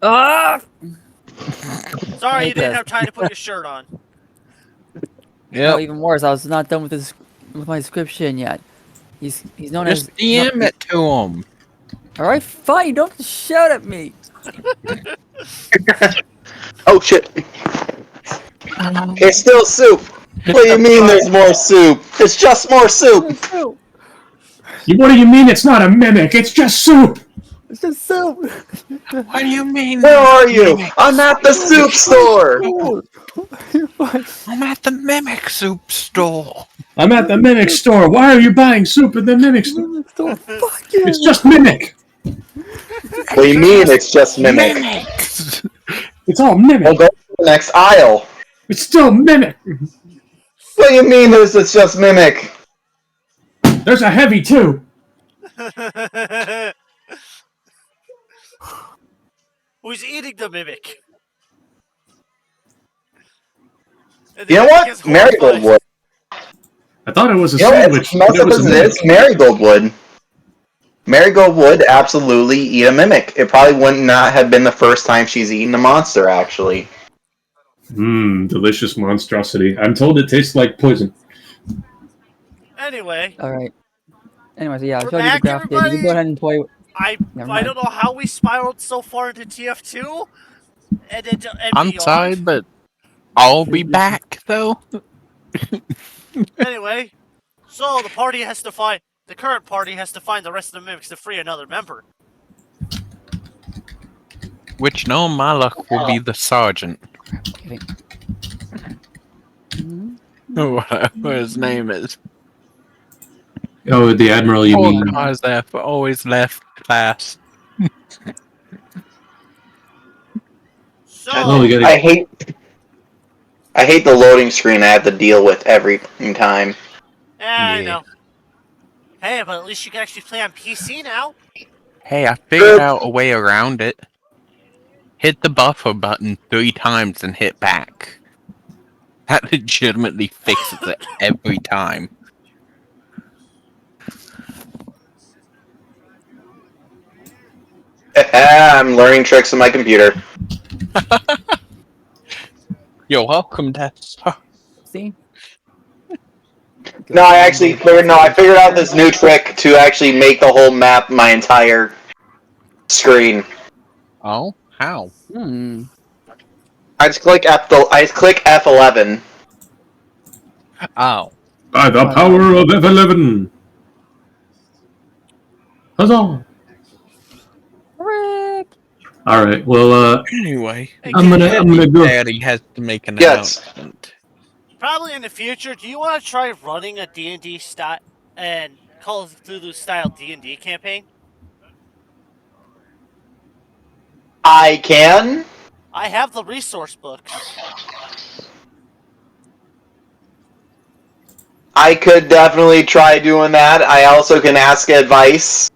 Ah! Sorry, you didn't this. have time to put your shirt on. No, Yep. even worse. I was not done with my description yet. He's known Just as. DM it to him. All right, fine. Don't shout at me. Oh shit! It's still soup. What do you mean there's more soup? It's just more soup. Soup. What do you mean it's not a mimic? It's just soup. It's just soup. What do you mean? Where are you? I'm at the soup store. I'm at the mimic soup store. I'm at the mimic store. Why are you buying soup at the mimic store? Fuck you. It's just mimic. What do you mean it's just mimic? Mimics. It's all We'll mimic. go to the next aisle. It's still mimic. What do you mean it's just mimic? There's a heavy too. Who's eating the mimic? And You the know mimic what? is horrified. Marigold wood. I thought it was a You know sandwich. what's messed but it up was as a it mimic. is? Marigold wood. Marigold would absolutely eat a mimic. It probably would not have been the first time she's eaten a monster, actually. Delicious monstrosity. I'm told it tastes like poison. Anyway, All right. Anyways, yeah, I We're showed you the back, graph data. You everybody. go ahead and toy. I Never I mind. don't know how we spiraled so far into TF2, and I'm beyond. sorry, but I'll be back though. Anyway, so the current party has to find the rest of the mimics to free another member. Which, knowing my luck, will be the sergeant. Kidding. Whatever his name is. Oh, the admiral, you Poor mean? guys there for always left class. So Oh, we gotta. I hate the loading screen I have to deal with every time. I Yeah. know. Hey, but at least you can actually play on PC now. Hey, I figured out a way around it. Hit the buffer button 3 times and hit back. That legitimately fixes it every time. I'm learning tricks on my computer. You're welcome, Tessa. See? No, I figured out this new trick to actually make the whole map my entire screen. Oh? How? I just click F11. Oh. By the power of F11. Huzzah! All right. Well, Anyway, I'm gonna go. Daddy has to make an Yes. announcement. Probably in the future, do you want to try running a D&D style and Call of Cthulhu style D&D campaign? I can. I have the resource books. I could definitely try doing that. I also can ask advice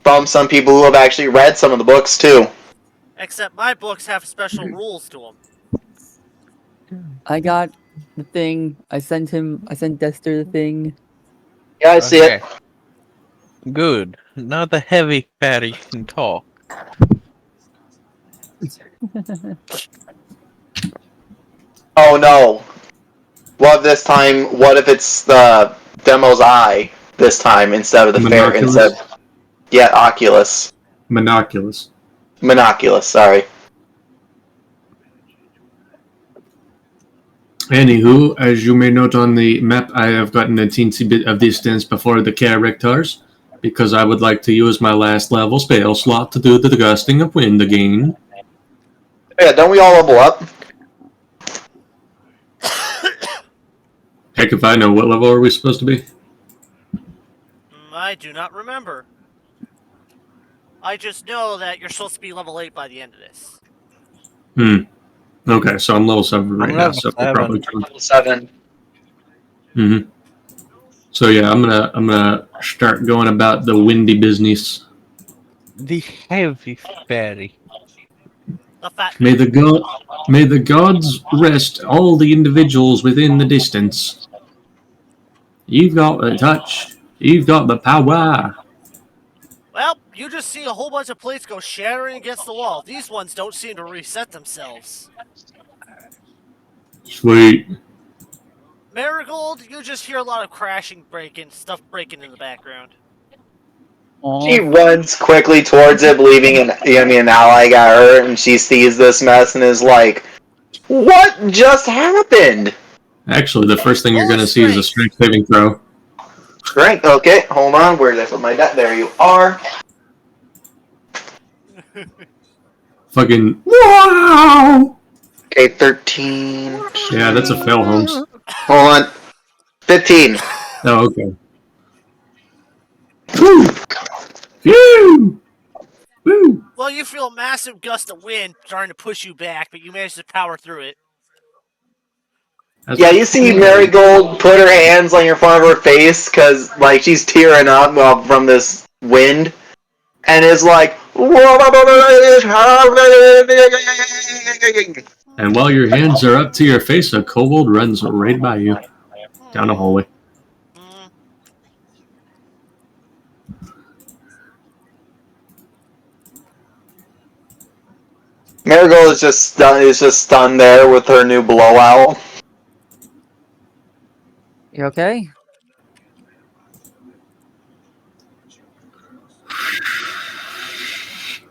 from some people who have actually read some of the books too. Except my books have special rules to them. I got the thing. I sent Dexter the thing. Yeah, I see it. Good. Now the heavy fatty can talk. Oh no. What if it's the demo's eye this time instead of the fair Monoculus? Oculus. Monoculus. Monoculus, sorry. Anywho, as you may note on the map, I have gotten a teensy bit of distance before the characters, because I would like to use my last level spell slot to do the gusting of wind again. Yeah, don't we all level up? Heck if I know, what level are we supposed to be? I do not remember. I just know that you're supposed to be level 8 by the end of this. Okay, so I'm level 7 right I'm now, level so 7. probably Level 7. So yeah, I'm gonna start going about the windy business. The heavy fatty. The fat May the gods rest all the individuals within the distance. You've got the touch. You've got the power. Well, You just see a whole bunch of plates go shattering against the wall. These ones don't seem to reset themselves. Sweet. Marigold, you just hear a lot of crashing, stuff breaking in the background. She Aw. runs quickly towards it, believing an ally got hurt, and she sees this mess and is like, "What just happened?" Actually, the first thing you're Roll going to see is a strength. strength saving throw. Strength. Okay, hold on. Where did I put my deck? There you are. Fucking wow! Okay, 13. Yeah, that's a fail, Holmes. Hold on. 15. Oh, okay. Woo! Phew! Woo! Well, you feel a massive gust of wind trying to push you back, but you manage to power through it. That's Yeah, you see Marigold put her hands on your front of her face because, like, she's tearing up from this wind, and is like, And while your hands are up to your face, a kobold runs right by you down the hallway. Mm. Marigold is just stunned there with her new blowout. You okay?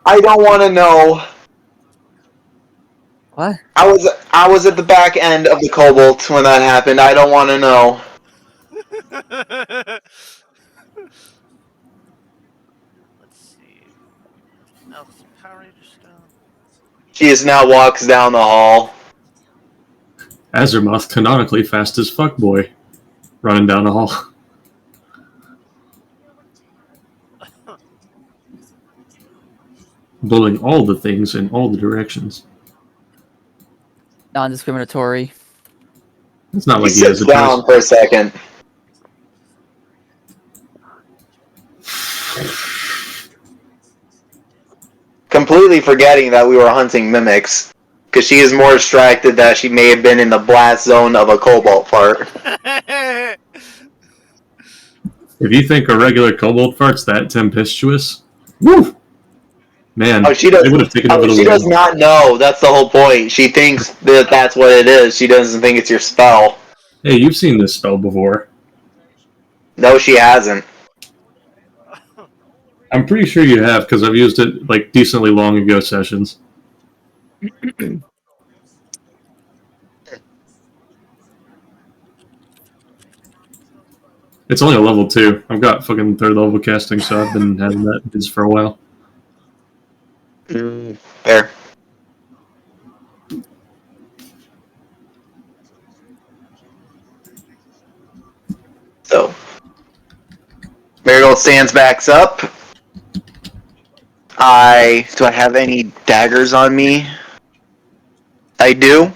I don't want to know. What? I was at the back end of the Cobalt when that happened. I don't want to know. Let's see. Now, Power Ranger stone. She just now walks down the hall. Azeroth, canonically fast as fuck boy, running down the hall. Blowing all the things in all the directions. Non-discriminatory. It's not He like he has sits a down choice. for a second. Completely forgetting that we were hunting mimics. Because she is more distracted that she may have been in the blast zone of a cobalt fart. If you think a regular kobold fart's that tempestuous, woo! Man, Oh, she they does. would have taken over the She does world. not know. That's the whole point. She thinks that that's what it is. She doesn't think it's your spell. Hey, you've seen this spell before. No, she hasn't. I'm pretty sure you have, because I've used it like decently long ago sessions. It's only a level 2. I've got fucking 3rd level casting, so I've been having that biz for a while. Fair. So, Marigold stands backs up. Do I have any daggers on me? I do.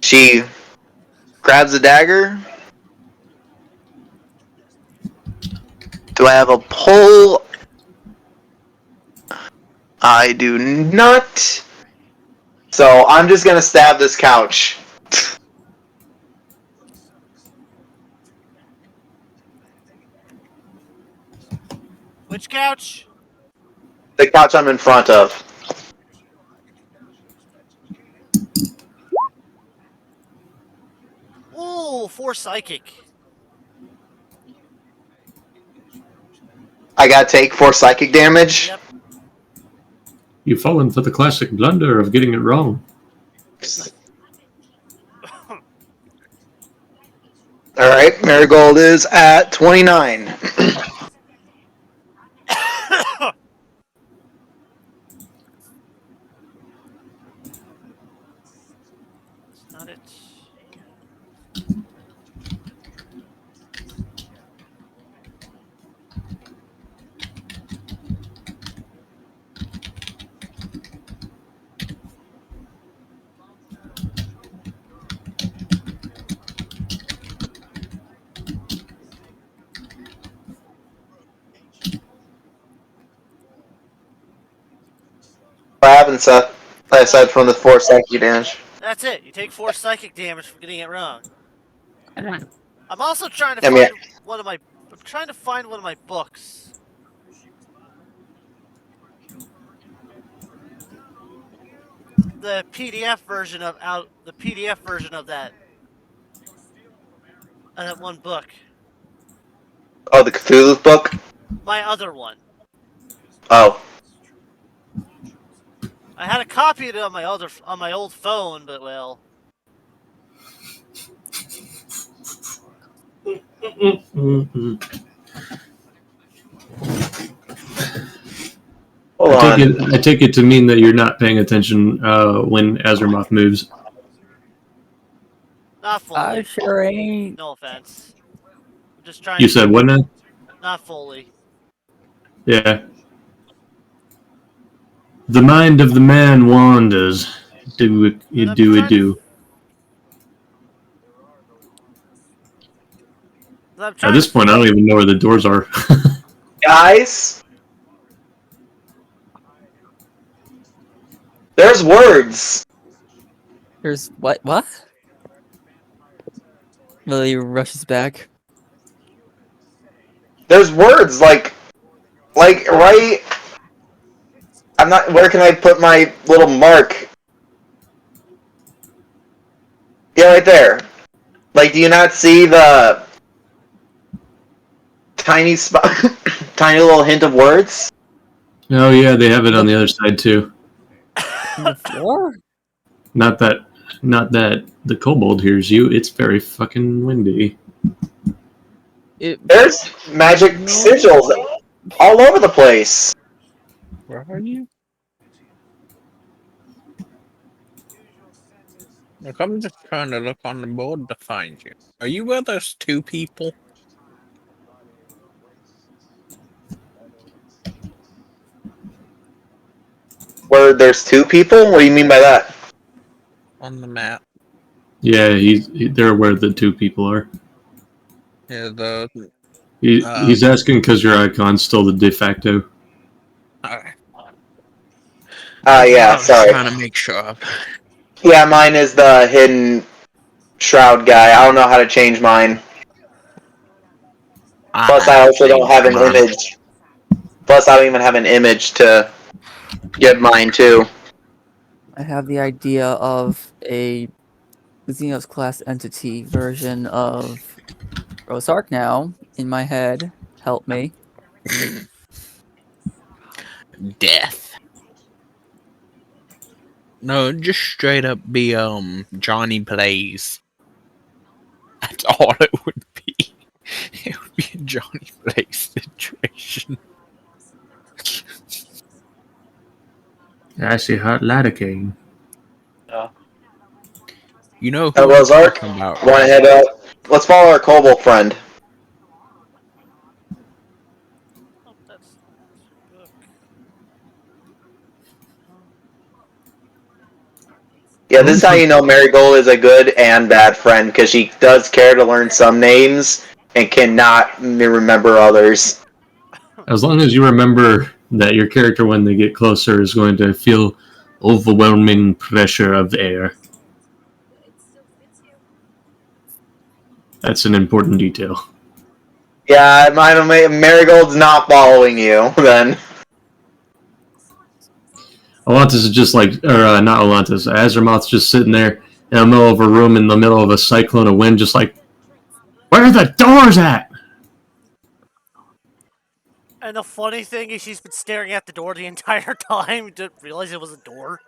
She grabs a dagger. Do I have a pole? I do not. So I'm just gonna stab this couch. Which couch? The couch I'm in front of. Ooh, 4 psychic. I gotta take 4 psychic damage. Yep. You've fallen for the classic blunder of getting it wrong. Alright, Marigold is at 29. Not it. What happened, Seth? Aside from the 4 psychic damage. That's it. You take 4 psychic damage for getting it wrong. I'm also trying to I mean- find one of my. I'm trying to find one of my books. The PDF version of that one book. Oh, the Cthulhu book? My other one. Oh. I had a copy of it on my old phone, but well. Hold on. I take it to mean that you're not paying attention when Azeroth moves. Not fully. I sure ain't. No offense. I'm just trying You to... said what now? Not fully. Yeah. The mind of the man wanders. Do it, you do it, do. At this point, I don't even know where the doors are. Guys? There's words. There's what? What? Lily rushes back. There's words, like, right... I'm not... Where can I put my little mark? Yeah, right there. Like, do you not see the... tiny spot... tiny little hint of words? Oh yeah, they have it on the other side too. On the floor? Not that the kobold hears you. It's very fucking windy. There's magic sigils all over the place. Where are you? Look, I'm just trying to look on the board to find you. Are you where there's two people? Where there's two people? What do you mean by that? On the map. Yeah, they're where the two people are. Yeah, He's asking because your icon's still the de facto. Alright. Yeah, sorry. Trying to make sure. Yeah, mine is the hidden shroud guy. I don't know how to change mine. Plus, I also don't have an image. Plus, I don't even have an image to get mine, too. I have the idea of a Xenos class entity version of Rosark now in my head. Help me. Death. No, just straight up be Johnny Blaze. That's all it would be. It would be a Johnny Blaze situation. I see hot lidocaine. You know who That was I'm Ark. talking about, Want to head out? Let's follow our kobold friend. Yeah, this is how you know Marigold is a good and bad friend, because she does care to learn some names and cannot remember others. As long as you remember that your character, when they get closer, is going to feel overwhelming pressure of air. That's an important detail. Yeah, Marigold's not following you, then. Olantis is just like, or not Olantis, Azramoth's just sitting there in the middle of a room in the middle of a cyclone of wind, just like, where are the doors at? And the funny thing is she's been staring at the door the entire time, didn't realize it was a door.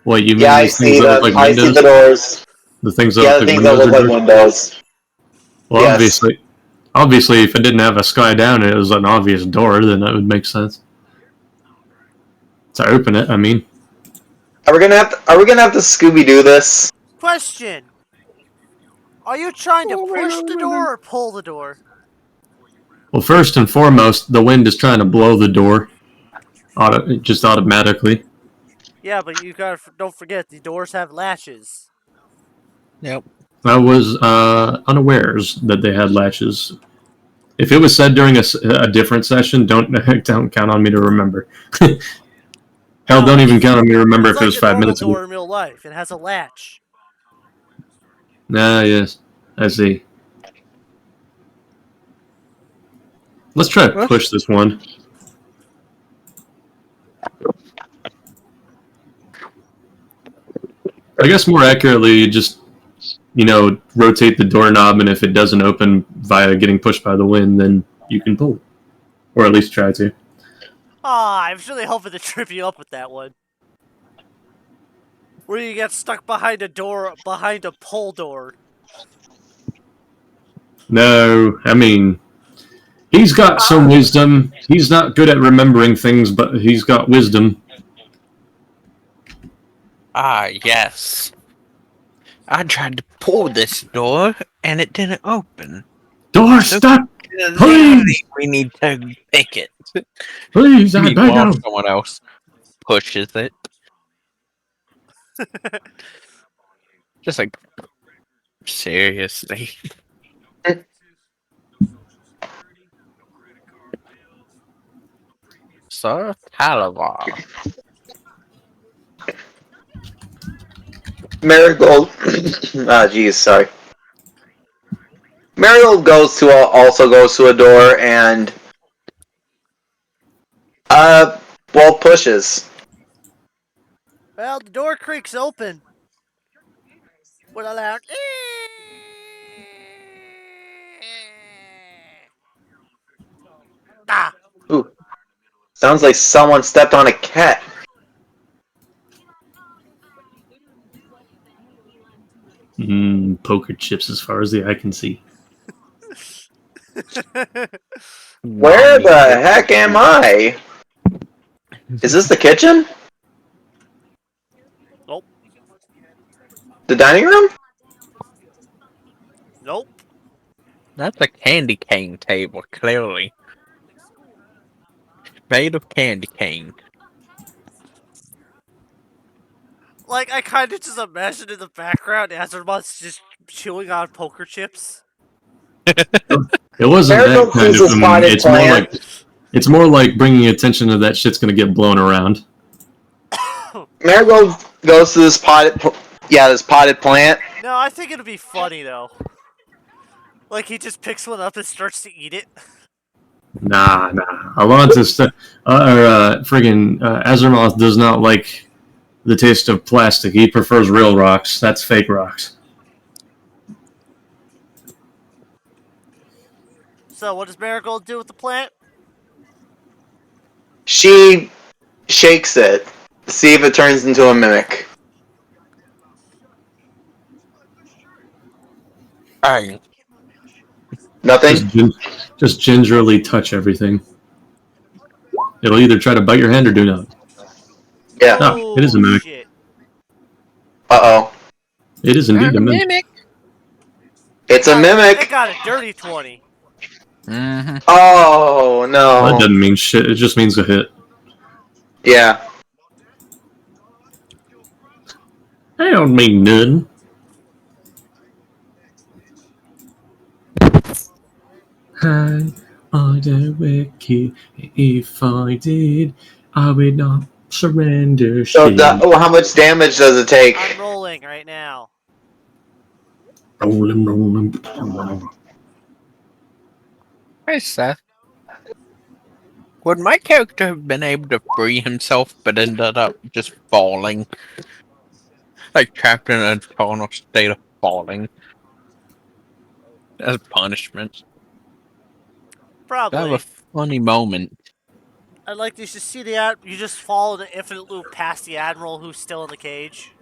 What, you mean Yeah, I these see things that them. look like I windows? see the doors. The things Yeah, that the look things like that look like windows? windows. Well, Yes. obviously, if it didn't have a sky down and it was an obvious door, then that would make sense. To open it, I mean. Are we gonna have to Scooby-Doo this? Question! Are you trying to push the door or pull the door? Well, first and foremost, the wind is trying to blow the door, just automatically. Yeah, but you gotta don't forget the doors have latches. Yep. I was unawares that they had latches. If it was said during a different session, don't count on me to remember. Hell, don't even count on me to remember if It's it was like a 5 minutes normal ago. door in real life. It has a latch. Ah, yes, I see. Let's try to push this one. I guess more accurately, just, rotate the doorknob, and if it doesn't open via getting pushed by the wind, then you can pull it. Or at least try to. I was really hoping to trip you up with that one. Where you get stuck behind a door, behind a pull door. No, I mean, he's got some wisdom. He's not good at remembering things, but he's got wisdom. Ah, yes. I tried to pull this door, and it didn't open. Door stuck! Please! We need to pick it. Please, I beg Meanwhile, you! someone else pushes it. Just like, seriously. Sir Talavar. Marigold. Jeez, sorry. Marigold also goes to a door and pushes. Well, the door creaks open. With a loud. Ah! Ooh. Sounds like someone stepped on a cat. Poker chips as far as the eye can see. Where the heck am I? Is this the kitchen? Nope. The dining room? Nope. That's a candy cane table, clearly. Made of candy cane. Like, I kind of just imagine in the background Azermon's just chewing on poker chips. It wasn't that kind of. It's more like bringing attention to that shit's gonna get blown around. Marigold goes to this potted plant. No, I think it'd be funny, though. Like, he just picks one up and starts to eat it. Nah. Alontis, Azeroth does not like the taste of plastic. He prefers real rocks. That's fake rocks. So, what does Marigold do with the plant? She shakes it to see if it turns into a mimic. Hey. Nothing? Just gingerly touch everything. It'll either try to bite your hand or do not. Yeah. Oh, it is a mimic. Shit. Uh-oh. It is indeed a mimic. It's a mimic! It got a dirty 20. Mm-hmm. Oh, no. That doesn't mean shit. It just means a hit. Yeah. I don't mean none. Hi, I don't wiki. If I did, I would not surrender. So, how much damage does it take? I'm rolling right now. Rolling. Hey, Seth. Would my character have been able to free himself, but ended up just falling? Like, trapped in an eternal state of falling. As punishment. Probably. That was a funny moment. I'd like to just see the you just follow the infinite loop past the admiral who's still in the cage.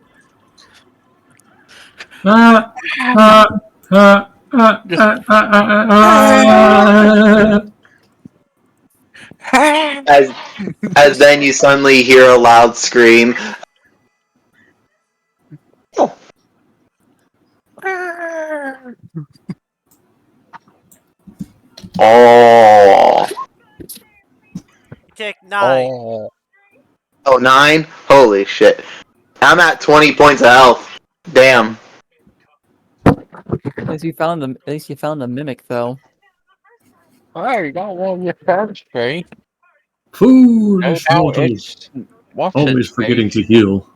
As then you suddenly hear a loud scream. Oh. Take 9. Oh, 9? Holy shit. I'm at 20 points of health. Damn. At least you found the mimic, though. Hey, you got one of your friends, Trey. Foolish mortals. Always forgetting to heal.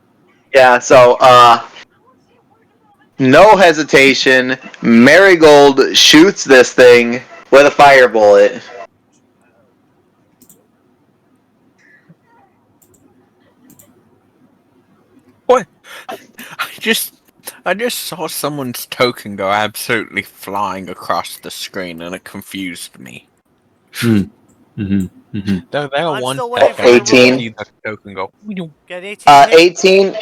Yeah, so, no hesitation, Marigold shoots this thing with a fire bullet. What? I just saw someone's token go absolutely flying across the screen, and it confused me. There I'm one still waiting second, for I the just 18. roll. see the token go. Get 18 hit. 18.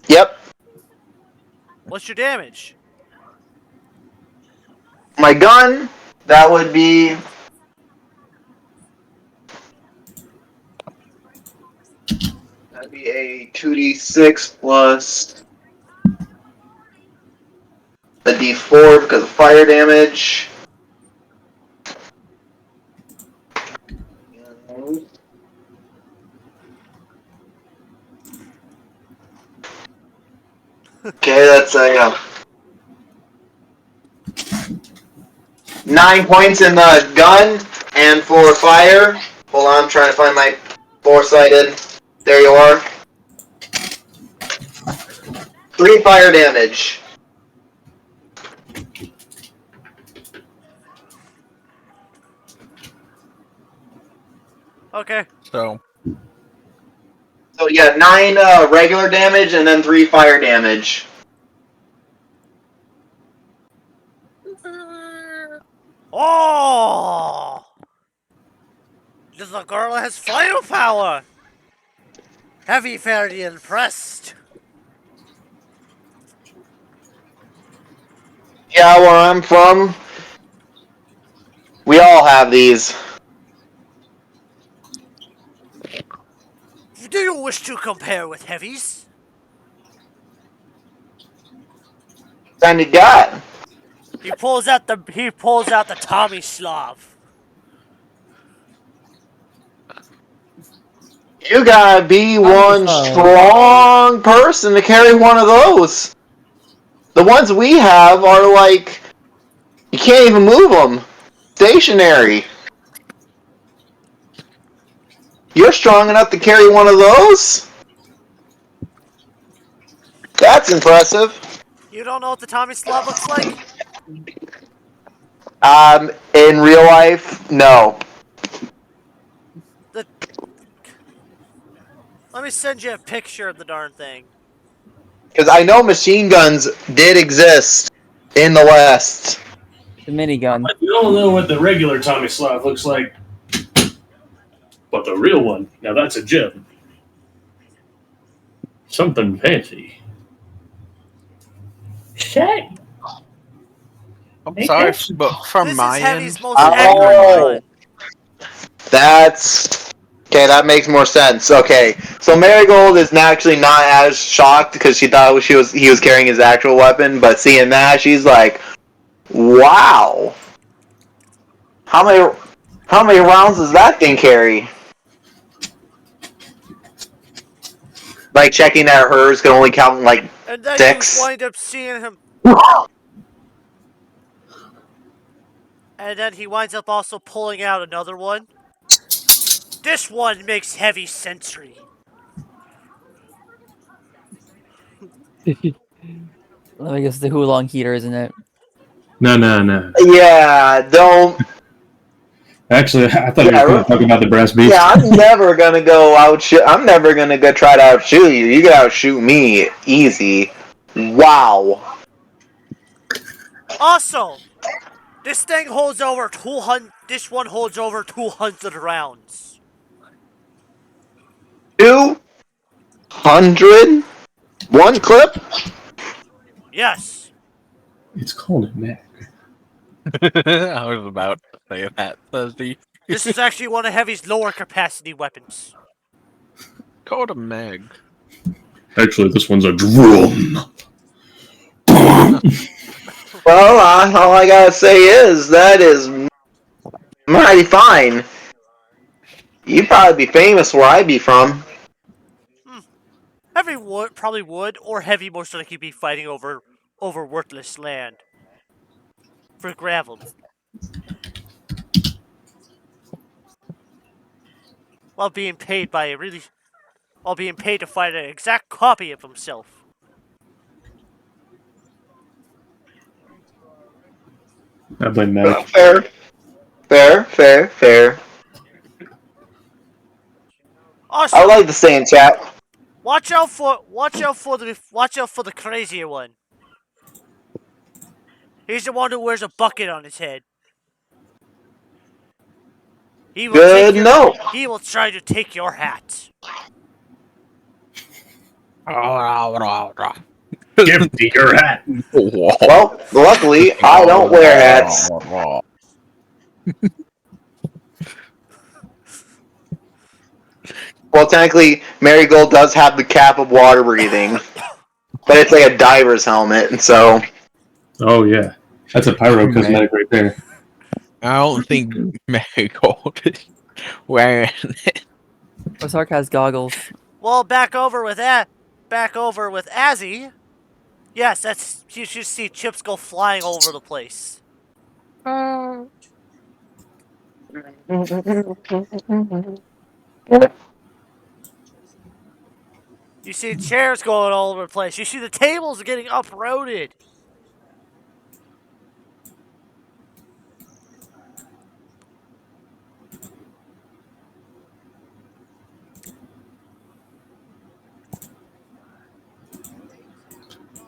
Yep. What's your damage? My gun, that would be... That'd be a 2d6 plus a d4 because of fire damage. Okay, that's a 9 points in the gun, and for fire, hold on, I'm trying to find my four-sided. There you are. 3 fire damage. Okay. So So yeah, 9 regular damage and then 3 fire damage. Oh! The girl has firepower! Heavy fairly impressed. Yeah, where I'm from, we all have these. Do you wish to compare with heavies? Kind of got. He pulls out the Tommy Slav. You gotta be one strong person to carry one of those. The ones we have are like, you can't even move them. Stationary. You're strong enough to carry one of those? That's impressive. You don't know what the Tommy Slav looks like? In real life, no. Let me send you a picture of the darn thing. Because I know machine guns did exist in the West. The minigun. You don't know what the regular Tommy Slav looks like, but the real one, now that's a gem. Something fancy. Shit. I'm sorry, but from This my is Heavy's end, most accurate gun. That's... Okay, that makes more sense. Okay, so Marigold is actually not as shocked because she thought he was carrying his actual weapon, but seeing that, she's like, "Wow, how many rounds does that thing carry?" Like checking that hers can only count like And then 6. you wind up seeing him. And then he winds up also pulling out another one. This one makes heavy sensory. I guess the Hulong heater, isn't it? No. Yeah, don't. Actually, I thought you were going to talk about the brass beast. Yeah, I'm never gonna go outshoot. I'm never gonna go try to outshoot you. You can outshoot me easy. Wow. Also, this thing holds over 200. This one holds over 200 rounds. 200? One clip? Yes. It's called a Mac. I was about to say that, Thursday. This is actually one of Heavy's lower capacity weapons. Called a Meg. Actually, this one's a drum. Well, all I gotta say is that is mighty fine. You'd probably be famous where I be from. Heavy would probably would, or Heavy most likely be fighting over worthless land for gravel. While being paid to fight an exact copy of himself. I blame Mac. Fair. I Also, would like to stay in chat. Watch out for the crazier one. He's the one who wears a bucket on his head. He will Good note. He will try to take your hat. Give me your hat. Well, luckily, I don't wear hats. Well, technically, Marigold does have the cap of water breathing, but it's like a diver's helmet, and so. Oh yeah, that's a pyro cosmetic right there. I don't think Marigold is wearing it. Rosark has goggles. Well, back over with Azzy. Yes, that's you should see chips go flying all over the place. You see chairs going all over the place. You see the tables getting uprooted.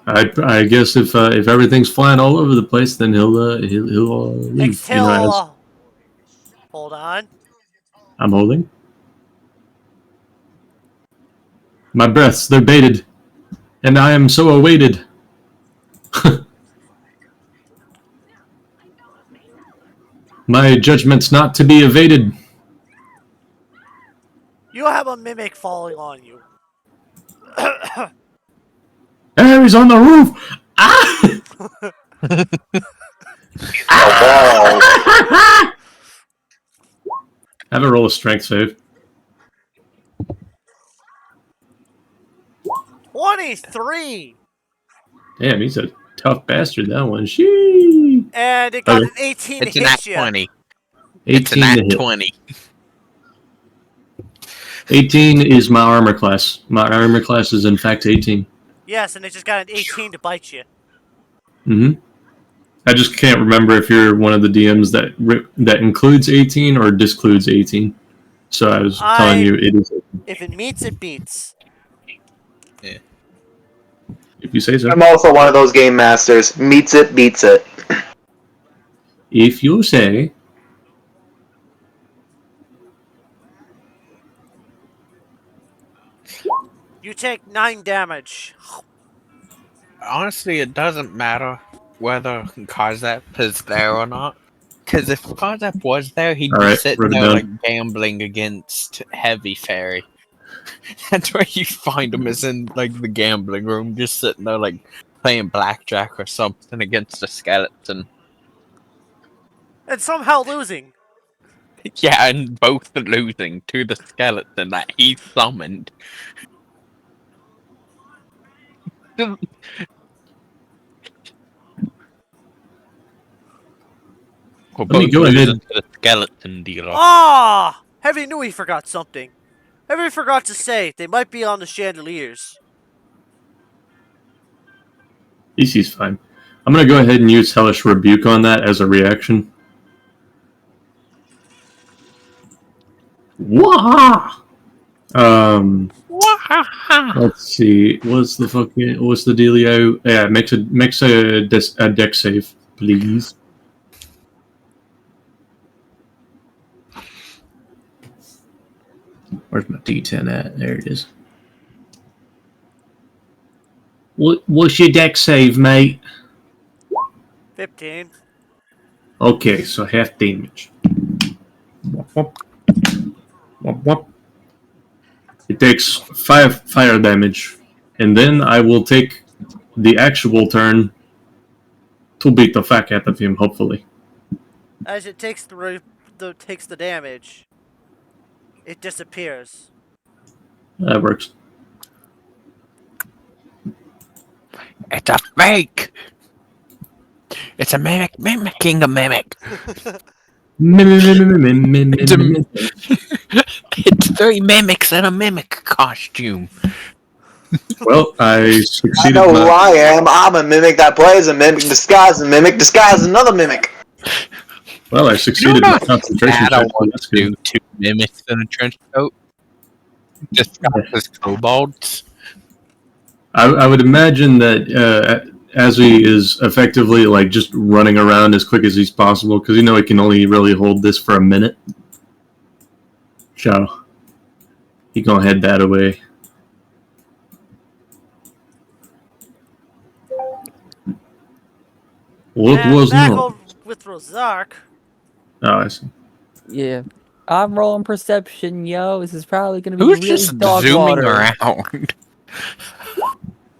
I guess if everything's flying all over the place, then he'll leave. Exhale. Hold on. I'm holding. My breaths, they're baited, and I am so awaited. My judgment's not to be evaded. You have a mimic falling on you. He's on the roof! Ah! Have a roll a strength save. 23! Damn, he's a tough bastard, that one. Shee! And it got an 18 It's to an at hit you. 20. 18 It's an to at hit. 20. 18 is my armor class. My armor class is in fact 18. Yes, and it just got an 18 to bite you. Mm-hmm. I just can't remember if you're one of the DMs that includes 18 or discludes 18. So I was telling you it is 18. If it meets, it beats. If you say so. I'm also one of those game masters. Meets it, beats it. If you say. You take 9 damage. Honestly, it doesn't matter whether Karzep is there or not. Because if Karzep was there, he'd be sitting there like gambling against Heavy Fairy. That's where you find him, is in like the gambling room, just sitting there like playing blackjack or something against a skeleton. And somehow losing. Yeah, and both losing to the skeleton that he summoned. Or Let me both go ahead. losing to the skeleton dealer. Ah! Heavy knew he forgot something. Heavy forgot to say they might be on the chandeliers. EC's fine. I'm going to go ahead and use Hellish Rebuke on that as a reaction. Wah! Let's see. What's the dealio? Yeah, makes a deck save, please. Where's my D10 at? There it is. What's your deck save, mate? 15. Okay, so half damage. It takes 5 fire damage, and then I will take the actual turn to beat the fuck out of him, hopefully. As it takes the damage, it disappears. That works. It's a fake! It's a mimic mimicking a mimic! It's 3 mimics in a mimic costume. Well, I I succeeded. know who I am. I'm a mimic that plays a mimic disguise another mimic. Well, I succeeded my concentration I check. don't want That's to do good. 2 mimics in a trench coat. Disguised as kobolds. I would imagine that Azzy is effectively like just running around as quick as he's possible because he can only really hold this for a minute. So he gonna head that away. What And was back not? over with Rosark. Oh, I see. Yeah. I'm rolling perception, yo. This is probably gonna be Who's really just dog zooming water. around?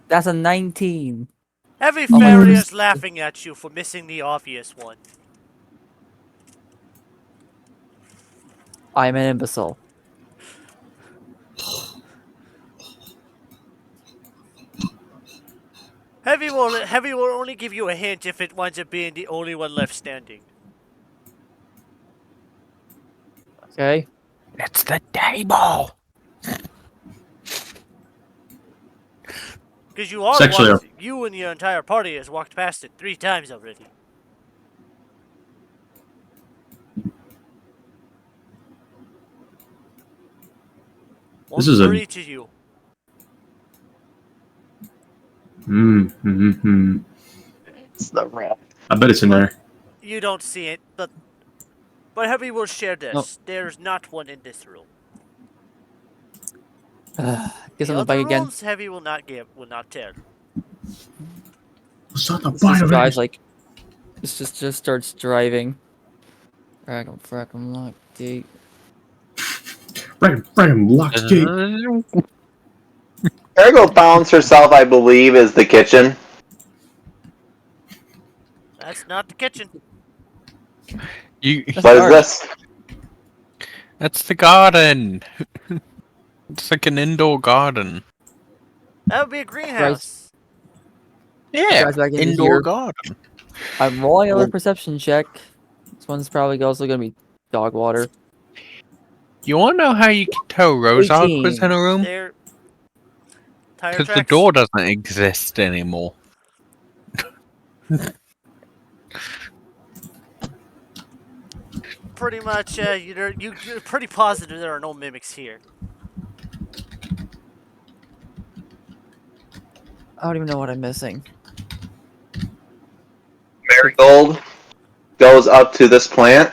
That's a 19. Heavy Oh my Fairy goodness. is laughing at you for missing the obvious one. I'm an imbecile. Heavy will only give you a hint if it winds up being the only one left standing. Okay. It's the table. Because It's actually you and your entire party has walked past it 3 times already. One This is for a- each of you. It's the rat. I bet it's in there. You don't see it, but Heavy will share this. No. There's not one in this room. Guess The I'm the bike other again. rooms, Heavy will not tell. It's not the This just bite drives of it. like. This just starts driving. Frackum lock gate. Random locks gate. Marigold found herself, I believe, is the kitchen. That's not the kitchen. That's What is dark. this? That's the garden. It's like an indoor garden. That would be a greenhouse. Yeah, Drives back into indoor here. garden. I'm rolling another perception check. This one's probably also gonna be dog water. You want to know how you can tell Rosark was 18. in a room? There. Tire Because the tracks. door doesn't exist anymore. Pretty much, you're pretty positive there are no mimics here. I don't even know what I'm missing. Marigold goes up to this plant.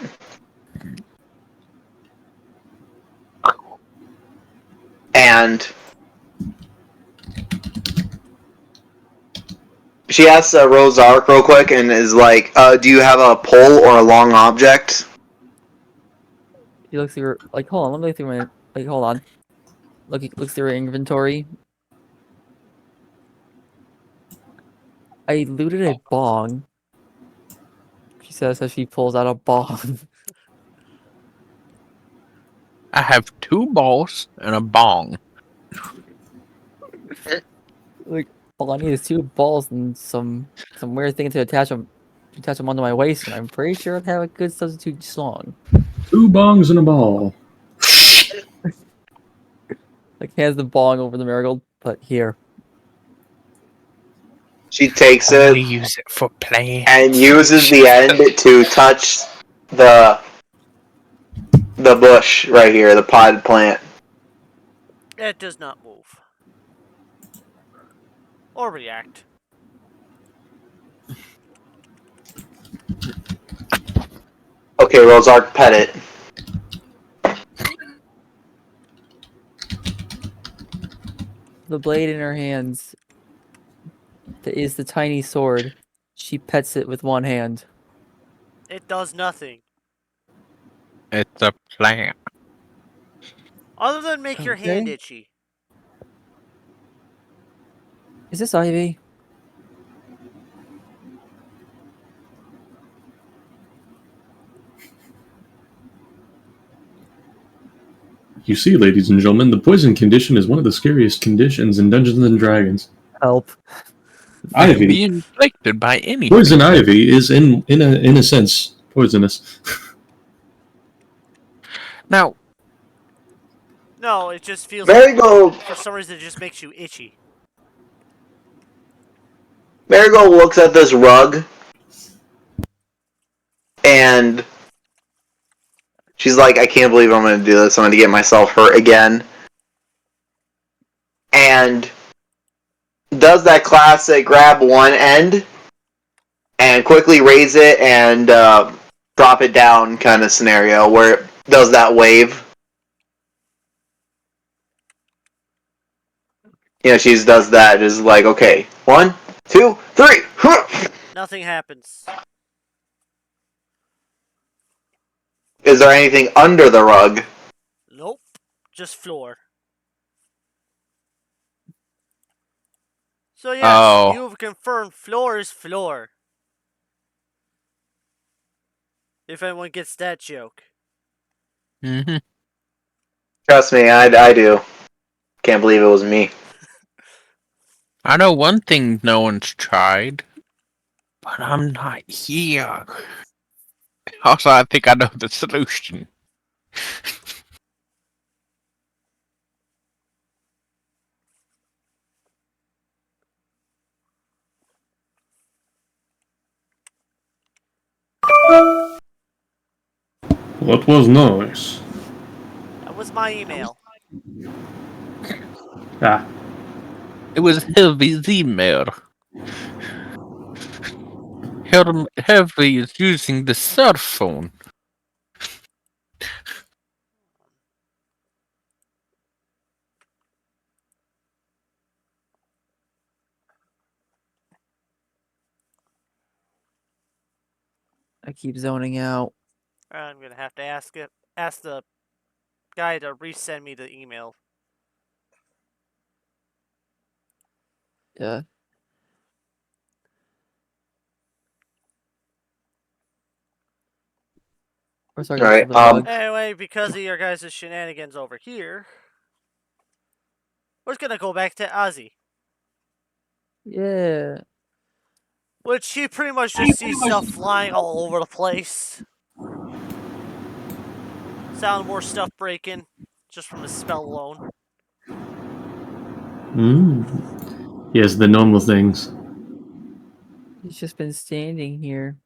And she asks Rosark real quick and is like, do you have a pole or a long object? He looks through like hold on, let me look through my hold on. Looks through her inventory. I looted a bong. She says as she pulls out a bong. I have 2 balls and a bong. Like all I need is 2 balls and some weird thing to attach them onto my waist, and I'm pretty sure I'd have a good substitute song. 2 bongs and a ball. Like hands the bong over the marigold, but here. She takes Only it use it for play. and uses the end to touch the bush right here, the potted plant. It does not move. Or react. Okay, Rosark, pet it. The blade in her hands is the tiny sword. She pets it with one hand. It does nothing. It's a plant. Other than make your hand Okay. itchy. Is this Ivy? You see, ladies and gentlemen, the poison condition is one of the scariest conditions in Dungeons and Dragons. Help. It can Ivy. be inflicted by anything. Poison ivy is in a sense poisonous. Now, No, it just feels Marigold, for some reason it just makes you itchy. Marigold looks at this rug and she's like, I can't believe I'm going to do this. I'm going to get myself hurt again. and does that classic grab one end and quickly raise it and drop it down kind of scenario where it does that wave. She does that. Just like, okay, 1, 2, 3. Nothing happens. Is there anything under the rug? Nope. Just floor. So yes, you've confirmed floor is floor. If anyone gets that joke. Mm-hmm. Trust me, I do. Can't believe it was me. I know one thing no one's tried, but I'm not here. Also, I think I know the solution. What was nice? That was my email. Ah, It was Heavy's email. Heavy is using the cell phone. I keep zoning out. I'm gonna have to ask the guy to resend me the email. Yeah. Or sorry, All gets to right. the rug. Anyway, because of your guys' shenanigans over here, we're just gonna go back to Ozzy. Yeah. Which he pretty much just sees stuff flying all over the place. Sound more stuff breaking, just from the spell alone. yes, the normal things. He's just been standing here.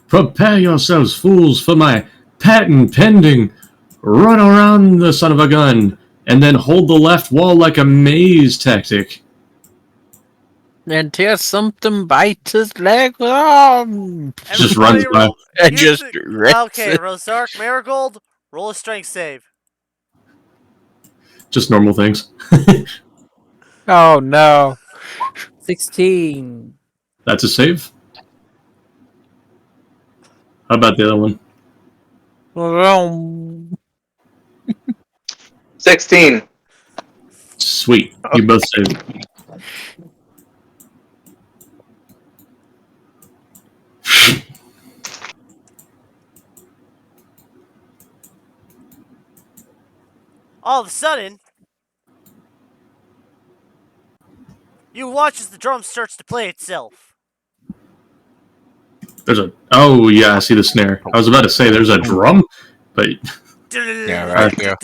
Prepare yourselves, fools, for my patent pending. Run around the son of a gun, and then hold the left wall like a maze tactic. Until something bites his leg off. Just runs by. And just rips Okay, it. Rosark, Marigold, roll a strength save. Just normal things. Oh no. 16. That's a save. How about the other one? 16. Sweet. You both saved. All of a sudden, you watch as the drum starts to play itself. There's a. Oh, yeah, I see the snare. I was about to say there's a drum, but. Yeah, right here.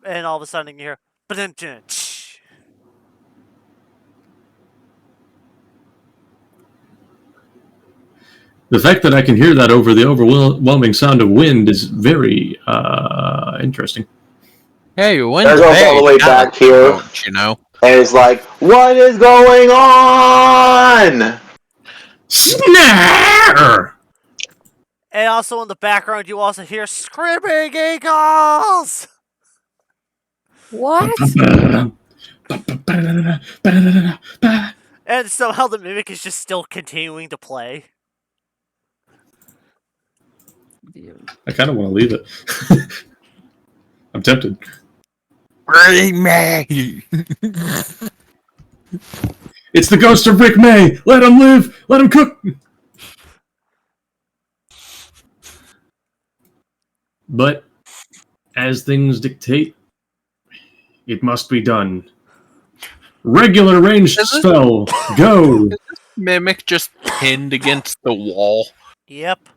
And all of a sudden you hear. The fact that I can hear that over the overwhelming sound of wind is very interesting. Hey, when's There goes all the way back here. You know. And it's like, what is going on? Snare! And also in the background, you also hear screaming eagles! What? And somehow the mimic is just still continuing to play. I kind of want to leave it. I'm tempted. Bring me! It's the ghost of Rick May! Let him live! Let him cook! But, as things dictate, it must be done. Regular ranged spell, go! Mimic just pinned against the wall. Yep.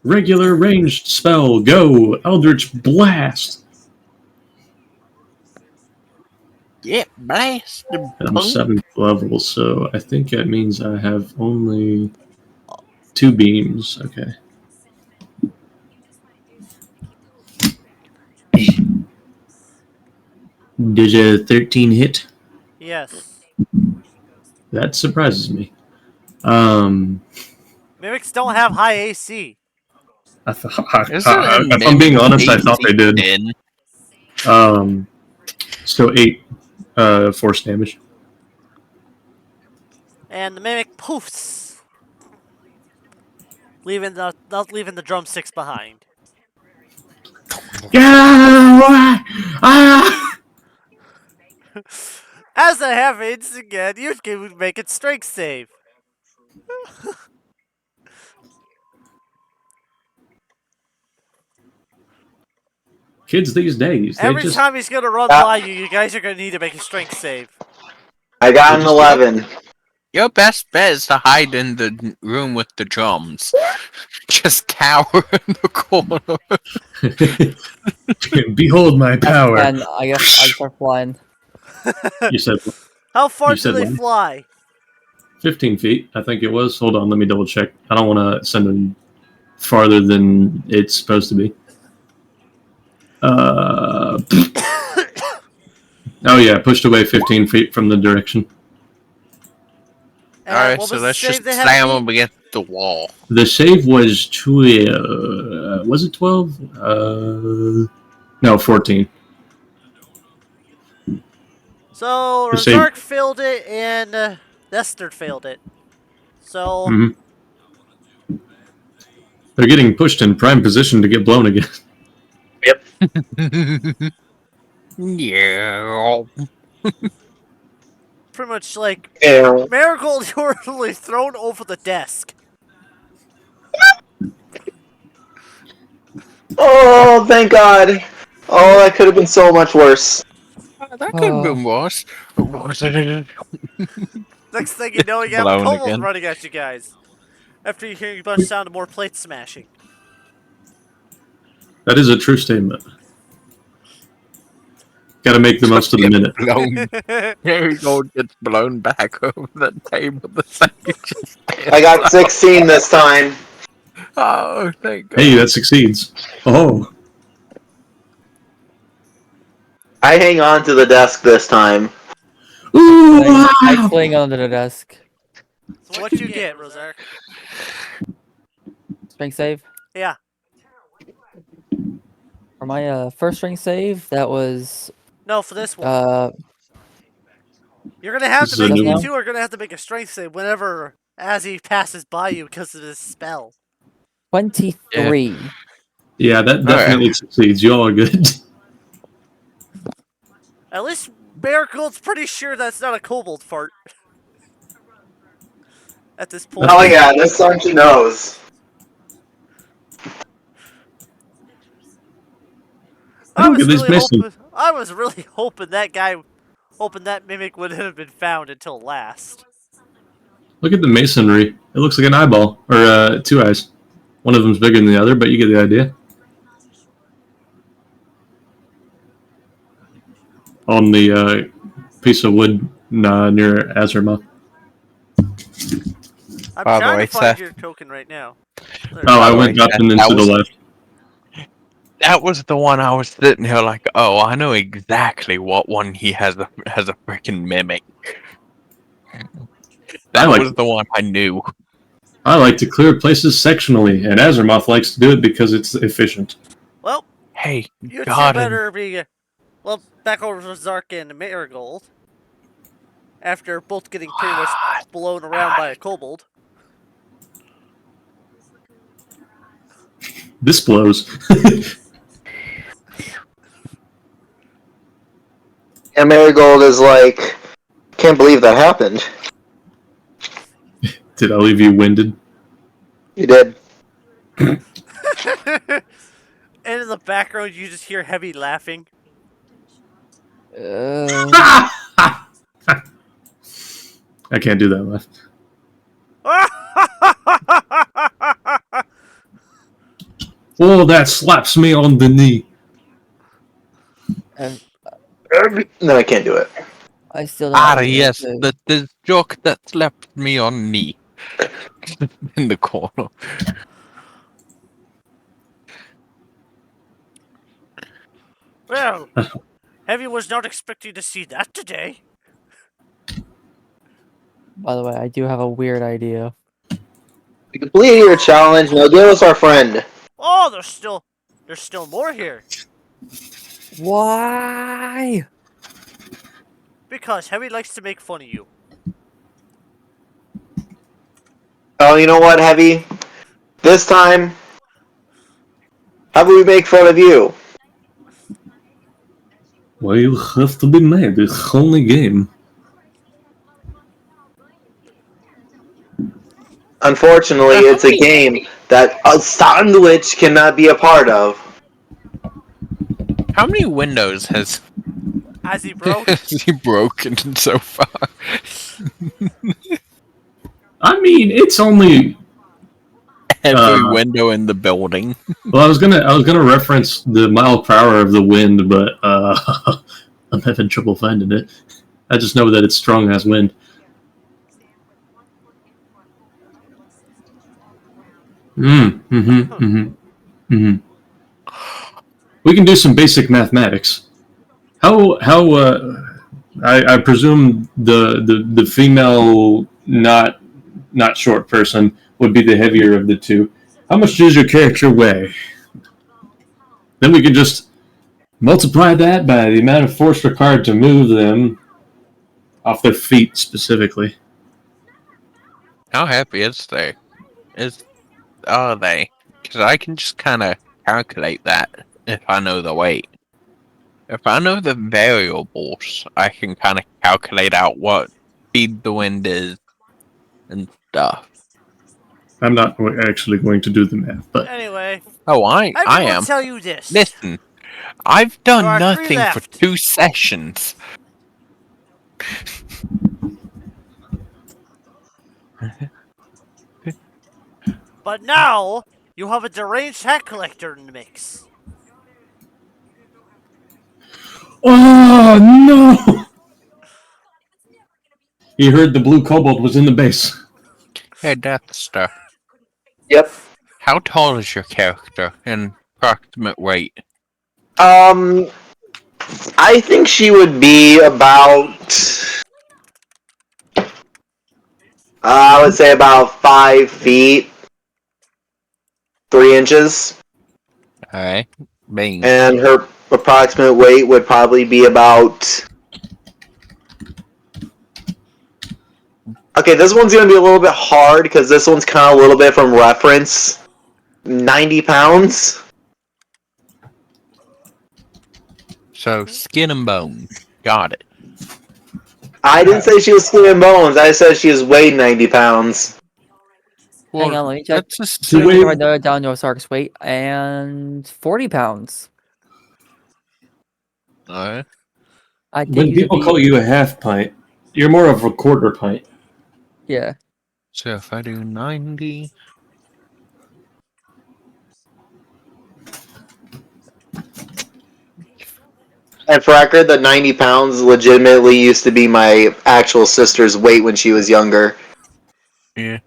Regular ranged spell, go! Eldritch Blast! Yeah, blast the And I'm punk. 7th level, so I think that means I have only 2 beams. Okay. Did a 13 hit? Yes. That surprises me. Mimics don't have high AC. Isn't a If I'm being mimic honest, I thought they AC did. 10? So 8 force damage. And the mimic poofs, leaving the drumsticks behind. Yeah! As that happens again, you can make it strength save. Kids these days, they Every just time he's gonna run by you, you guys are gonna need to make a strength save. I got They an just- 11. Your best bet is to hide in the room with the drums. Just cower in the corner. behold my power. And I guess I start flying. You said How far You do said they what? fly? 15 feet, I think it was. Hold on, let me double check. I don't want to send them farther than it's supposed to be. Oh yeah, pushed away 15 feet from the direction. And Alright, what so was the let's save just they had slam to them beat? against the wall. The save was 12. Was it 12? No, 14. So The save. Razark failed it and Nestard failed it. So hmm They're getting pushed in prime position to get blown again. Yeah. pretty much like Yeah. Marigold, you were literally thrown over the desk. Oh, thank God. Oh, that could have been so much worse. That could have been worse. Next thing you know, you have a Blown kobold again. running at you guys. After you hear a bunch of sound of more plates smashing. That is a true statement. Got to make the most of the minute. Blown. Marigold gets blown back over the table the second she stands I got up. 16 this time. Oh, thank God. Hey, that succeeds. Oh, I hang on to the desk this time. ooh, I wow. cling under the desk. So what you get, Razark? Strength save. Yeah. For my first strength save, that was No, for this one. You're gonna have This to is a make new you one? two are gonna have to make a strength save whenever as he passes by you because of his spell. 23. Yeah, that definitely succeeds. You all are good. At least Marigold's pretty sure that's not a kobold fart. At this point. Oh yeah, this time she knows. I Look was at this really missing. hoping that mimic wouldn't have been found until last. Look at the masonry. It looks like an eyeball or two eyes. One of them's bigger than the other, but you get the idea. On the piece of wood near Azerma. I'm By the trying way, to find Seth. your token right now. Oh, By I the went way, up that- and then that to the was- left. That was the one I was sitting here like, oh, I know exactly what one he has a freaking mimic. That like- was the one I knew. I like to clear places sectionally, and Azermoth likes to do it because it's efficient. Well, Hey, you two God, better be back over to Zark and Marigold. After both getting pretty much blown around by a kobold. This blows. And Marigold is like, can't believe that happened. Did I leave you winded? You did. And in the background, you just hear heavy laughing. Uh, I can't do that laugh. Oh, that slaps me on the knee. and No, I can't do it. I still don't have anything yes, to- the joke that slapped me on knee. In the corner. Well, Heavy was not expecting to see that today. By the way, I do have a weird idea. We completed your challenge. Now give us our friend. Oh, there's still more here. Why? Because Heavy likes to make fun of you. Oh, you know what, Heavy? This time, how about we make fun of you? Well, you have to be mad. It's only game. Unfortunately, it's a game that a sandwich cannot be a part of. How many windows has As he broke. he broken so far? I mean, it's only. Every window in the building. Well, I was gonna reference the mile per hour of the wind, but I'm having trouble finding it. I just know that it's strong as wind. We can do some basic mathematics. How I presume the female not short person would be the heavier of the two. How much does your character weigh? Then we can just multiply that by the amount of force required to move them off their feet specifically. How happy are they? Because I can just kind of calculate that if I know the weight. If I know the variables, I can kind of calculate out what speed the wind is and stuff. I'm not actually going to do the math, but Anyway. Oh, I will am. tell you this. Listen, I've There are done three nothing for left. 2 sessions. But now, you have a deranged hat collector in the mix. oh no! You heard the blue kobold was in the base. Hey, Death Star. Yep. How tall is your character in approximate weight? I think she would be about. I would say about 5 feet, 3 inches. Alright. Bing. And her approximate weight would probably be about. Okay, this one's going to be a little bit hard because this one's kind of a little bit from reference. 90 pounds. So, skin and bone. Got it. I didn't say she was skin and bones. I said she was weighed 90 pounds. Well, Hang on, let me check. that's just So Let me wait- write that down to Sark's weight and 40 pounds. Alright. I think When you should people be- call you a half pint, you're more of a quarter pint. Yeah. So if I do 90... And for record, the 90 pounds legitimately used to be my actual sister's weight when she was younger. Yeah.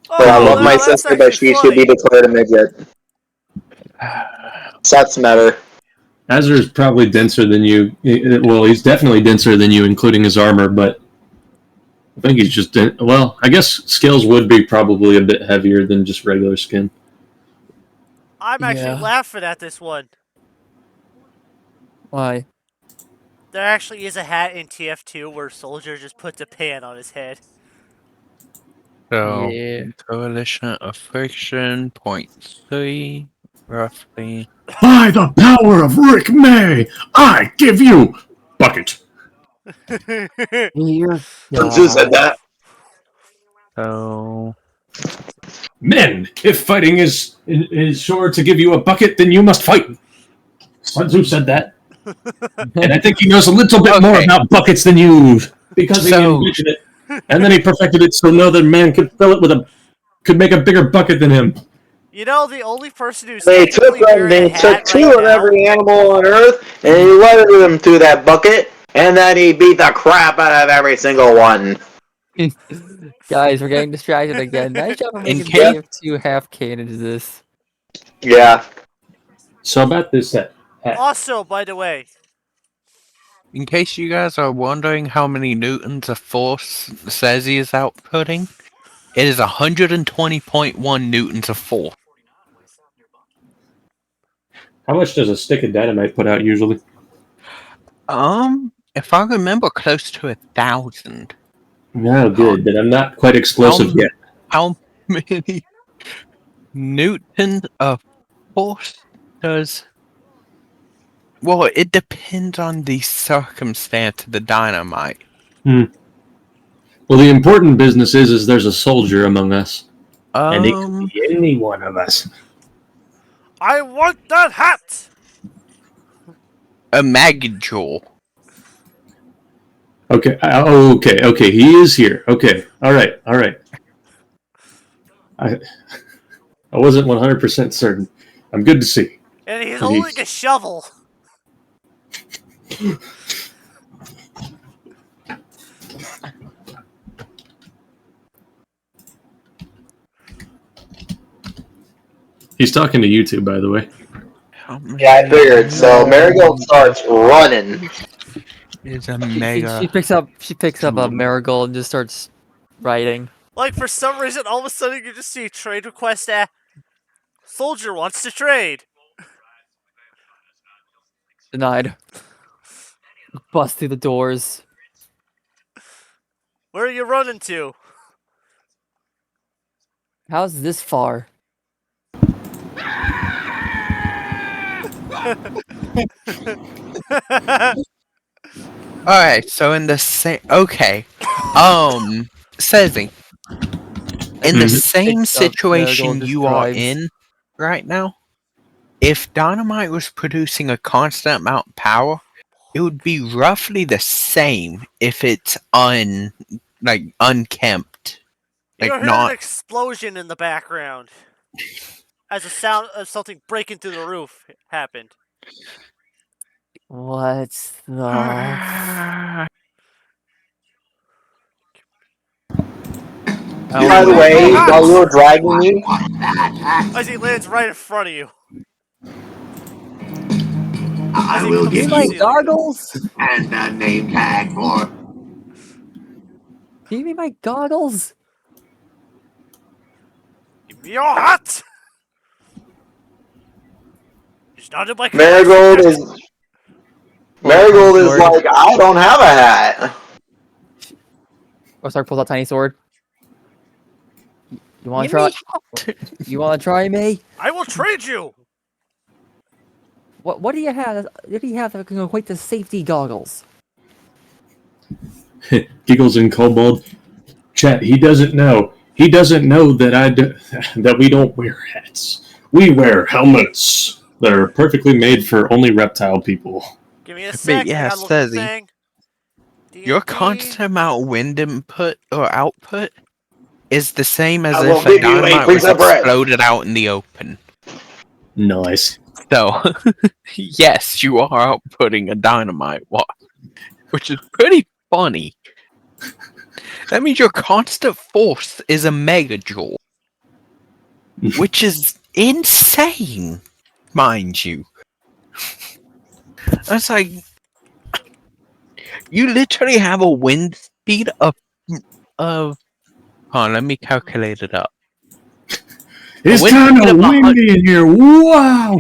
But I love well, my that's sister, but actually she should be funny. declared a midget. Sets matter. Azur's probably denser than you. Well, he's definitely denser than you, including his armor, but I think he's just... Well, I guess scales would be probably a bit heavier than just regular skin. I'm actually Yeah. laughing at this one. Why? There actually is a hat in TF2 where Soldier just puts a pan on his head. So, Yeah. coalition of friction, 0.3, roughly. By the power of Rick May, I give you bucket. Dear Who said that? So, Men, if fighting is sure to give you a bucket, then you must fight. Sun Tzu said that. And I think he knows a little bit more Okay. about buckets than you, because he So- invented it. And then he perfected it so no other man could fill it with could make a bigger bucket than him. You know, the only person who's They technically wearing a hat two right of now, every animal on Earth, and he led them through that bucket, and then he beat the crap out of every single one. Guys, we're getting distracted again. Nice job of In making case- TF2 half canon to this. Yeah. So about this set. Also, by the way, In case you guys are wondering how many newtons of force says he is outputting, it is 120.1 newtons of force. How much does a stick of dynamite put out usually? If I remember, close to 1,000. No, good. Then I'm not quite explosive How, yet. how many newtons of force does? Well, it depends on the circumstance of the dynamite. Well, the important business is there's a soldier among us, and it could be any one of us. I want that hat! A megajoule. Okay. Okay. He is here. Okay. All right. I wasn't 100% certain. I'm good to see. And he's holding a shovel. He's talking to you two, by the way. Yeah, I figured. So Marigold starts running. Is a mega. She picks up a marigold and just starts writing. Like, for some reason, all of a sudden you just see a trade request soldier wants to trade. Denied. Bust through the doors. Where are you running to? How's this far? Alright, so in the same. Okay. Sezzy. In the same Picks up situation marigold, just you are drives. in right now, if dynamite was producing a constant amount of power, it would be roughly the same if it's unkempt. You Like heard not. an explosion in the background. As a sound of something breaking through the roof happened. What the? By the way, while you were dragging me, As he lands right in front of you. I will Give give me my you goggles. and a name tag for. Give me my goggles. Give me your hat! It's not in my Marigold collection. is like, I don't have a hat. Rosark pulls out tiny sword. You want to try? You want to try me? I will trade you! What do you have? What do you have that can equate to safety goggles? Giggles and Kobold. Chat. He doesn't know. He doesn't know that we don't wear hats. We wear helmets that are perfectly made for only reptile people. Give me a sec. yeah, I gotta look at the Stazzy. thing. Your D&D. constant amount of wind input or output is the same as I will if a give you a dynamite piece was of bread. exploded out in the open. Nice. So, yes, you are outputting a dynamite watch, which is pretty funny. That means your constant force is a megajoule, which is insane, mind you. It's like you literally have a wind speed of. Hold on, let me calculate it up. It's wind kind speed of of windy in here. Wow.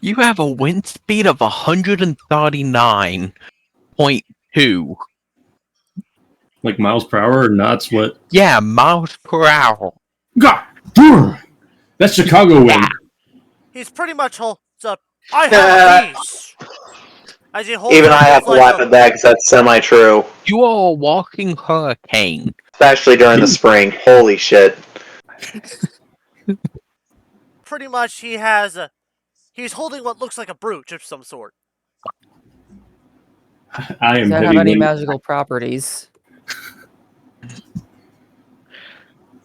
You have a wind speed of 139.2. Like miles per hour or knots? What? Yeah, miles per hour. God. That's Chicago wind. He's pretty much holds up. I have these! As he holds Even up I have his, to laugh at that because that's semi-true. You are a walking hurricane. Especially during the spring. Holy shit. Pretty much he has a... He's holding what looks like a brooch of some sort. I Does am that have any heavyweight. magical properties?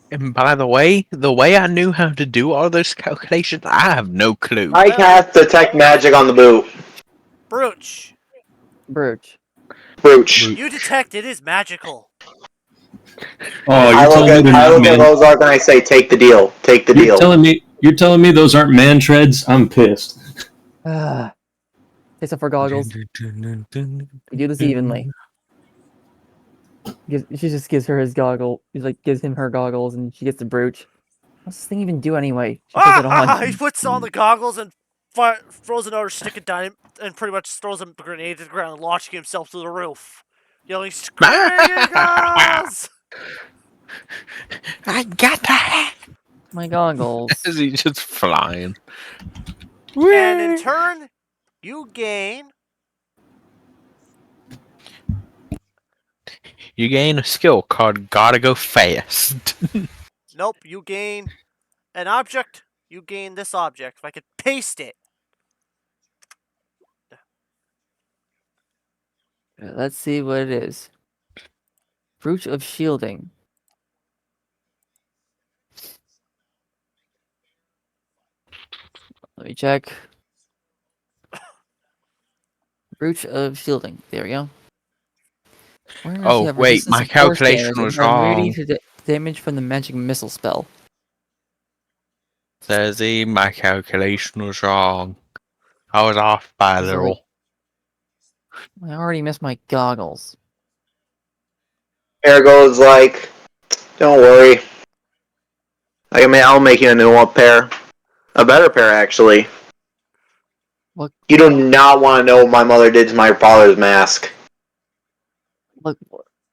And by the way I knew how to do all those calculations, I have no clue. I cast Detect Magic on the boot. Brooch. Brooch. Brooch. You detect it is magical. Oh, I you're look telling me at they're not man. Ozark and I say, take the deal. Take the deal. You're telling me those aren't man treads? I'm pissed. Ah, Takes off her goggles. We do this evenly. She just gives her his goggle. He like gives him her goggles, and she gets the brooch. What's this thing even do anyway? She puts it on. He puts on the goggles and throws another stick of dynamite and pretty much throws a grenade to the ground, launching himself to the roof, yelling, "Scream, Eagles!" I got that! My goggles. Is he just flying? And in turn, you gain. You gain a skill called Gotta Go Fast. Nope, you gain an object. You gain this object. If I could paste it. Let's see what it is. Brooch of shielding. Let me check. Brooch of shielding. There we go. Oh, wait, my calculation was wrong. Damage from the magic missile spell. Says he, my calculation was wrong. I was off by a Sorry. little. I already missed my goggles. Marigold's like, don't worry. I'll make you a new pair. A better pair, actually. What? You do not want to know what my mother did to my father's mask. Look,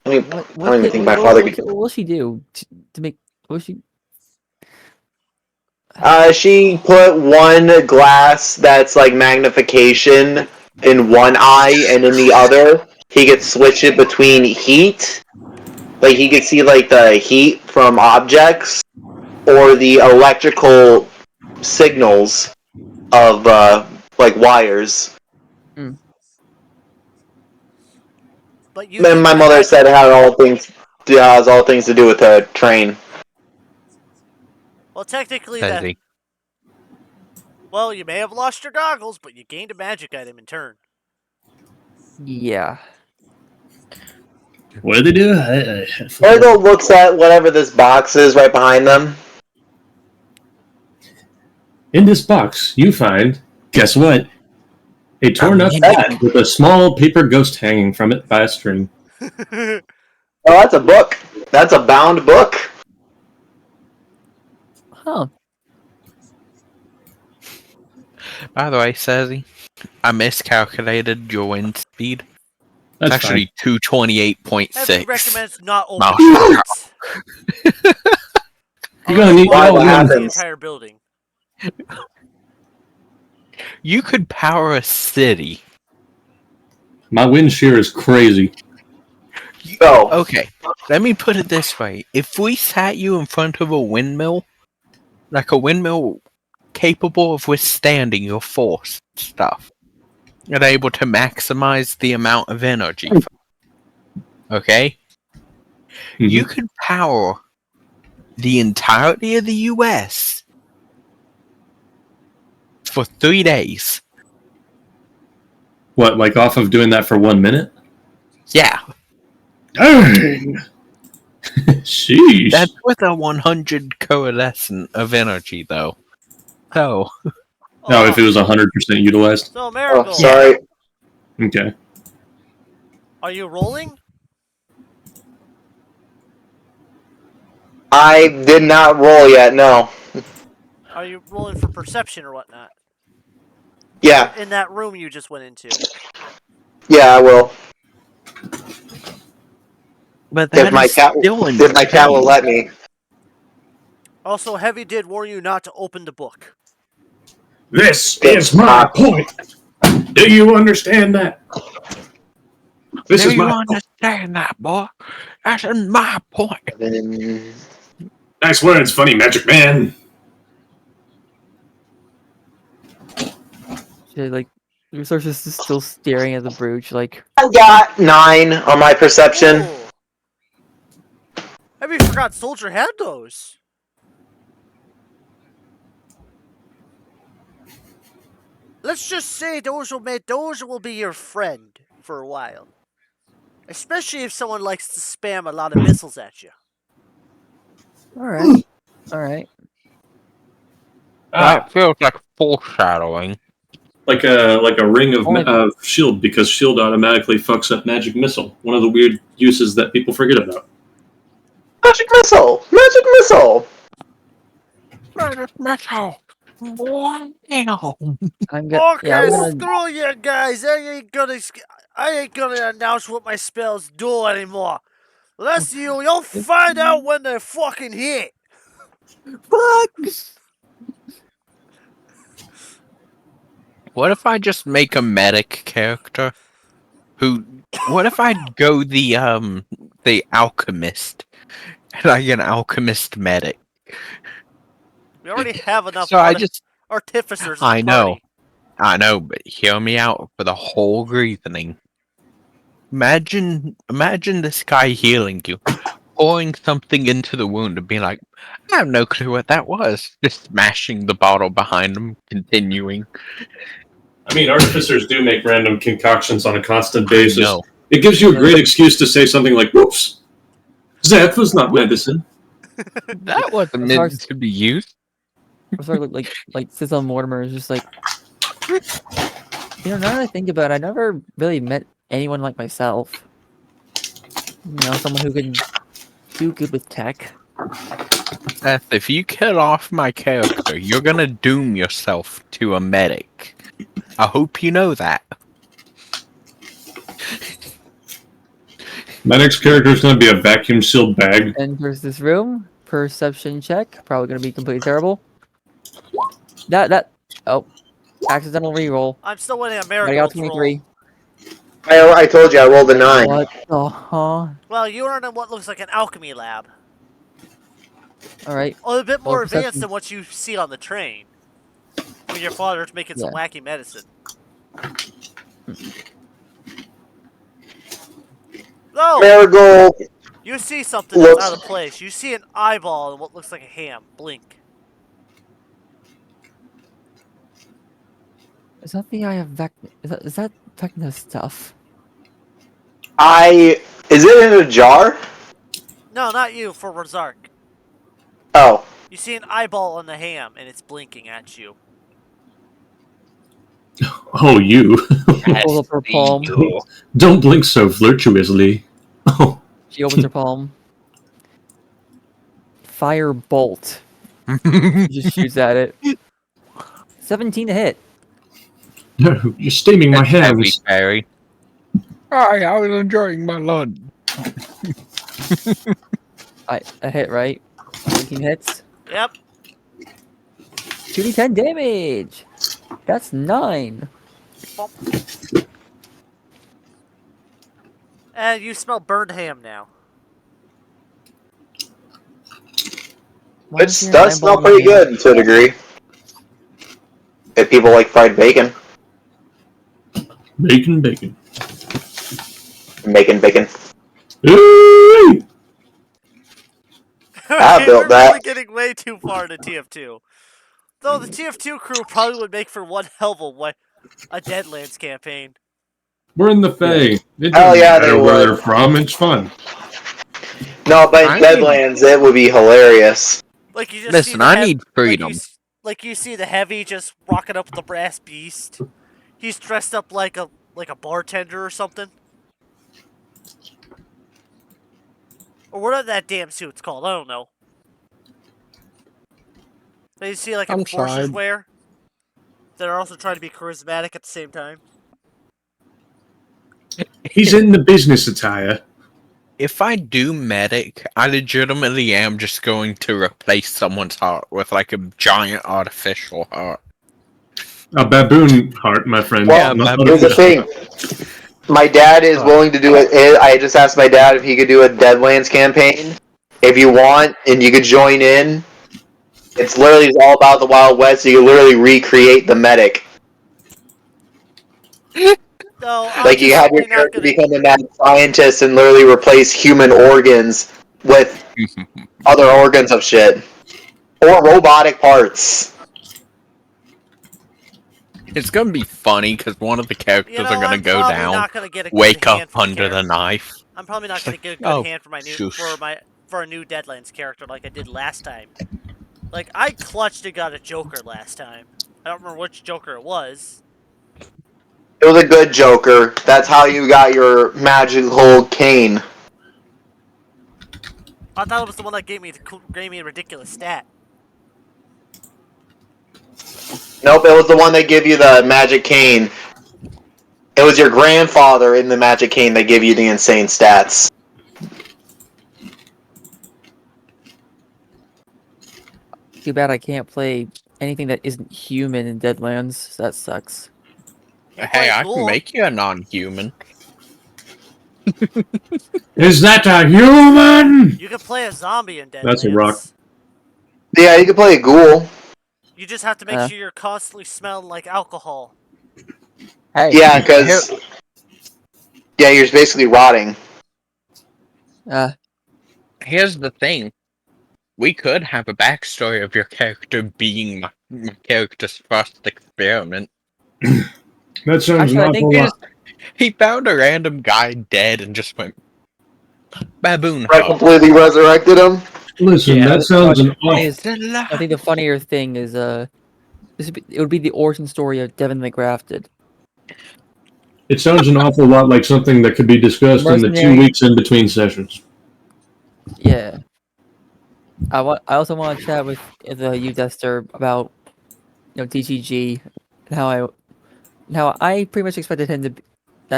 I mean, what I don't even think my father could... What will she do to make? What will she? She put one glass that's like magnification in one eye, and in the other, he could switch it between heat. Like, he could see, like, the heat from objects, or the electrical signals of, like, wires. Mm. But you Then my mother said it had all things to do with the train. Well, technically, Says that. he. Well, you may have lost your goggles, but you gained a magic item in turn. Yeah. What did they do? Marigold looks at whatever this box is right behind them. In this box, you find, guess what? A torn up hat with a small paper ghost hanging from it by a string. Oh, that's a book. That's a bound book. Huh. By the way, Sassy, I miscalculated your wind speed. That's It's actually 228.6. Heavy recommends not Mouse opening it. You're gonna need Why all what the happens? entire building. You could power a city. My wind shear is crazy. So, Okay, let me put it this way. If we sat you in front of a windmill, like a windmill capable of withstanding your force stuff, and able to maximize the amount of energy, okay? You could power the entirety of the US for 3 days. What, like off of doing that for 1 minute? Yeah, Dang! Sheesh. that's with a 100 coalescent of energy, though. So, No, if it was 100% utilized. So, Marigold, oh, sorry. Okay. are you rolling? I did not roll yet, no. Are you rolling for perception or whatnot? Yeah, In that room you just went into. yeah, I will. but that If my is cat, still if my cat will insane. let me. Also, Heavy did warn you not to open the book. This is my point. Do you understand that? This Do is you my understand that, boy? That's my point. nice words, funny magic man. She, like, the resources is still staring at the brooch, like. I got 9 on my perception. Ooh. Heavy forgot Soldier had those. Let's just say those will be your friend for a while. Especially if someone likes to spam a lot of missiles at you. Alright. Alright. That feels like foreshadowing. like a ring of Only- shield, because shield automatically fucks up magic missile. One of the weird uses that people forget about. Magic missile! Magic missile! Metal. Wow. I'm Okay, gonna. screw you guys. I ain't gonna announce what my spells do anymore. Unless you'll find out when they fucking hit. What if I just make a medic character? What if I go the alchemist, and I get an alchemist medic? We already have enough So I just artificers in I the know. party. But hear me out for the whole reasoning. Imagine this guy healing you, pouring something into the wound and being like, I have no clue what that was. Just smashing the bottle behind him, continuing. I mean, artificers do make random concoctions on a constant basis. No. It gives you a great excuse to say something like, whoops, that was not medicine. That wasn't meant to be used. Sort of like Cecil Mortimer is just like, now that I think about it, I never really met anyone like myself. Someone who can do good with tech. Seth, if you kill off my character, you're gonna doom yourself to a medic. I hope you know that. Medic's character is going to be a vacuum sealed bag. Enters this room. Perception check. Probably going to be completely terrible. Accidental reroll. I'm still waiting on I got Marigold's 23. roll. I told you I rolled a 9. What the huh? Well, you are in what looks like an alchemy lab. Alright. A bit more advanced perception. than what you see on the train. When your father's making some wacky medicine. No! Marigold. You see something that's out of place. You see an eyeball and what looks like a ham. Blink. Is that the eye of Vecna? Is that Vecna's stuff? Is it in a jar? No, not you, for Razark. Oh. You see an eyeball on the ham and it's blinking at you. Oh, you. Hold up her palm. Don't blink so virtuously. Oh. She opens her palm. Fire bolt. She just shoots at it. 17 to hit. No, you're steaming my hands. Harry. Hi, I was enjoying my lunch. A hit, right? 18 hits. Yep. 2d10 damage. That's 9. And you smell burned ham now. It does smell pretty good to a degree. If people like fried bacon. Bacon. Making bacon. Ooh! I built We're that. really getting way too far into TF2. Though the TF2 crew probably would make for one hell of a Deadlands campaign. We're in the Fae. It doesn't yeah, matter they where would. they're from. It's fun. No, but in Deadlands, it would be hilarious. Like you just Listen, see the I need freedom. Like you see the heavy just rocking up with the brass beast. He's dressed up like a bartender or something. Or whatever that damn suit's called, I don't know. Then you see like I'm enforcers sorry. wear. That are also trying to be charismatic at the same time. He's in the business attire. If I do medic, I legitimately am just going to replace someone's heart with like a giant artificial heart. A baboon heart, my friend. Well, Not here's the artificial. thing. My dad is willing to do it. I just asked my dad if he could do a Deadlands campaign. If you want, and you could join in. It's literally all about the Wild West, so you can literally recreate the medic. No, Like, you have your character become a mad scientist and literally replace human organs with other organs of shit. Or robotic parts. It's gonna be funny because one of the characters are gonna go down, not gonna get a good wake hand up for the under the character. knife. I'm probably not gonna get a good Oh, hand for my new shush. for a new Deadlands character like I did last time. Like I clutched and got a Joker last time. I don't remember which Joker it was. It was a good Joker. That's how you got your magical cane. I thought it was the one that gave me a ridiculous stat. Nope, it was the one that gave you the magic cane. It was your grandfather in the magic cane that gave you the insane stats. Too bad I can't play anything that isn't human in Deadlands. That sucks. Hey, I can Cool. make you a non-human. Is that a human? You can play a zombie in Deadlands. That's a rock. Yeah, you could play a ghoul. You just have to make sure you're constantly smelling like alcohol. Hey, Yeah, because you're basically rotting. here's the thing. We could have a backstory of your character being my character's first experiment. That sounds Actually, I an think awful lot. He found a random guy dead and just went baboon I hug. completely resurrected him. Listen, Yeah, that sounds an funny awful. is- I think the funnier thing is it would be the origin story of Devin the Grafted. It sounds an awful lot like something that could be discussed in the 2 Mercenary. weeks in between sessions. Yeah. I also want to chat with you, Dexter, about TGG and how I pretty much expected him to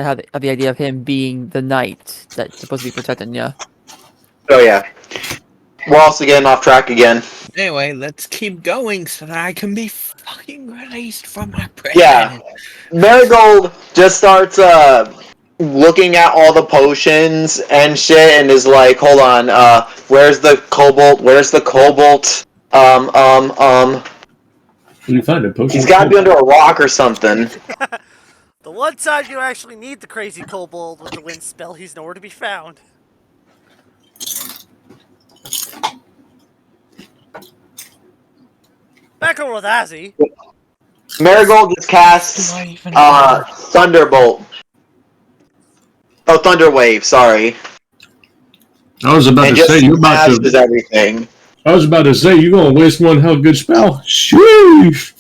have the idea of him being the knight that's supposed to be protecting you. Oh yeah. We're also getting off track again. Anyway, let's keep going so that I can be fucking released from my prison. Yeah. Marigold just starts looking at all the potions and shit and is like, hold on, where's the cobalt? Where's the cobalt? When you find a potion, He's gotta be under a rock or something. The one time you actually need the crazy kobold with the wind spell, he's nowhere to be found. Back over with Azzy. Marigold just casts Thunderbolt. Oh, Thunderwave, sorry. I was about And to just say you're about smashes to. everything. I was about to say you're gonna waste one hell good spell. Sheesh.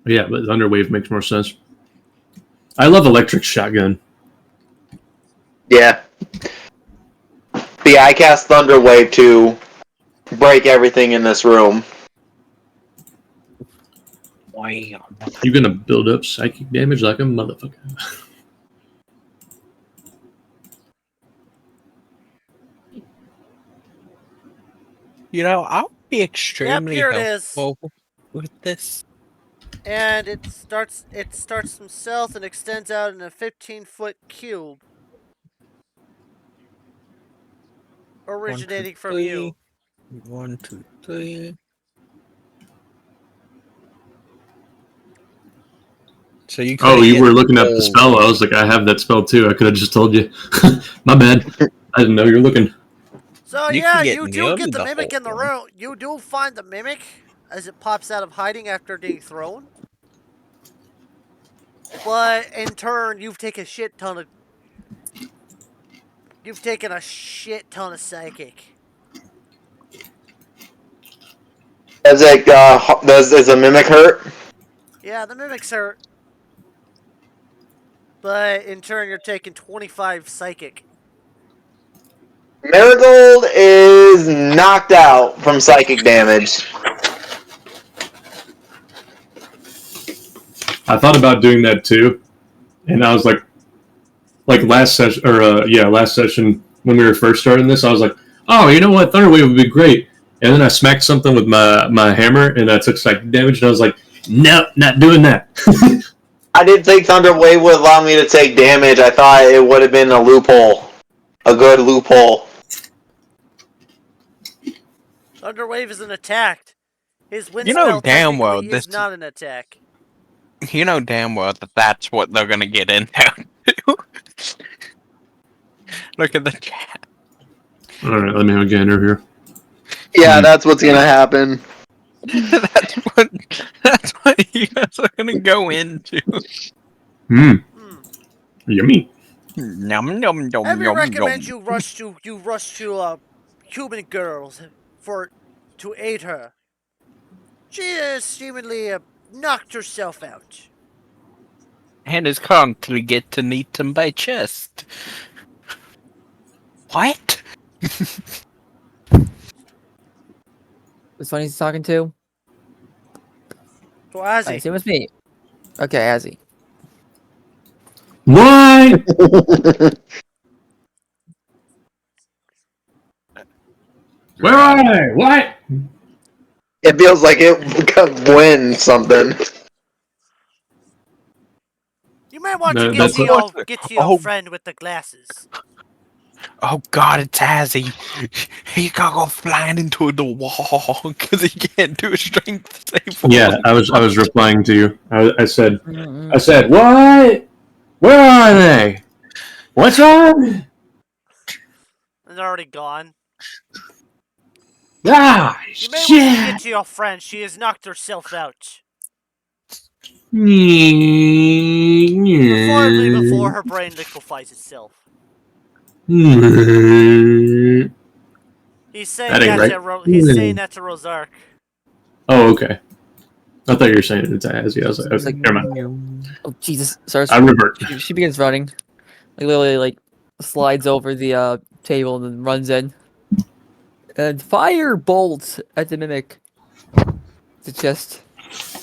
Yeah, but Thunderwave makes more sense. I love Electric Shotgun. Yeah. But yeah, I cast Thunderwave to break everything in this room. You're gonna build up psychic damage like a motherfucker. I'll be extremely here it is. helpful with this. And it starts from south and extends out in a 15-foot cube. Originating from you. 1, 2, 3. So you You were looking up the spell. I was like, I have that spell too. I could have just told you. My bad. I didn't know you were looking. So You yeah, can get you do nearly get the the mimic whole in the one. room. You do find the mimic as it pops out of hiding after being thrown. But in turn, you've taken a shit ton of psychic. Does a mimic hurt? Yeah, the mimics hurt. But in turn, you're taking 25 psychic. Marigold is knocked out from psychic damage. I thought about doing that too, and I was like last session when we were first starting this, I was like, oh, you know what, Thunderwave would be great. And then I smacked something with my hammer, and I took psychic damage, and I was like, no, not doing that. I didn't think Thunderwave would allow me to take damage. I thought it would have been a loophole. A good loophole. Thunderwave isn't attacked. His wind You know spell damn well technically is this- not an attack. You know damn well that's what they're gonna get into. Look at the chat. All right, let me have a gander here. Yeah, that's what's gonna happen. That's what you guys are gonna go into. Yummy. Yum yum yum Heavy yum recommend yum. you rush to human girls to aid her. She is seemingly knocked herself out. And is currently getting eaten by chest. What? Who's funny he's talking to? So I Ozzy, assume it's me. Okay, Azzy. What? Where are they? What? It feels like it could win something. you might want No, to that's get to your Oh. friend with the glasses. Oh god, it's Azzy. He gotta go flying into the wall because he can't do a strength save. Yeah, I was replying to you. I said Mm-mm. what? Where are they? What's wrong? And they're already gone. Ah, You may want to get shit. to your friend. She has knocked herself out. Preferably before her brain liquefies itself. That He's saying ain't right. He's saying that to Rosark. Oh, okay. I thought you were saying it to Azzy. I was like, It's okay, like, never mind. oh Jesus! Starts. I revert. She begins running. Like literally, like slides over the table and then runs in. And fire bolts at the mimic. The chest.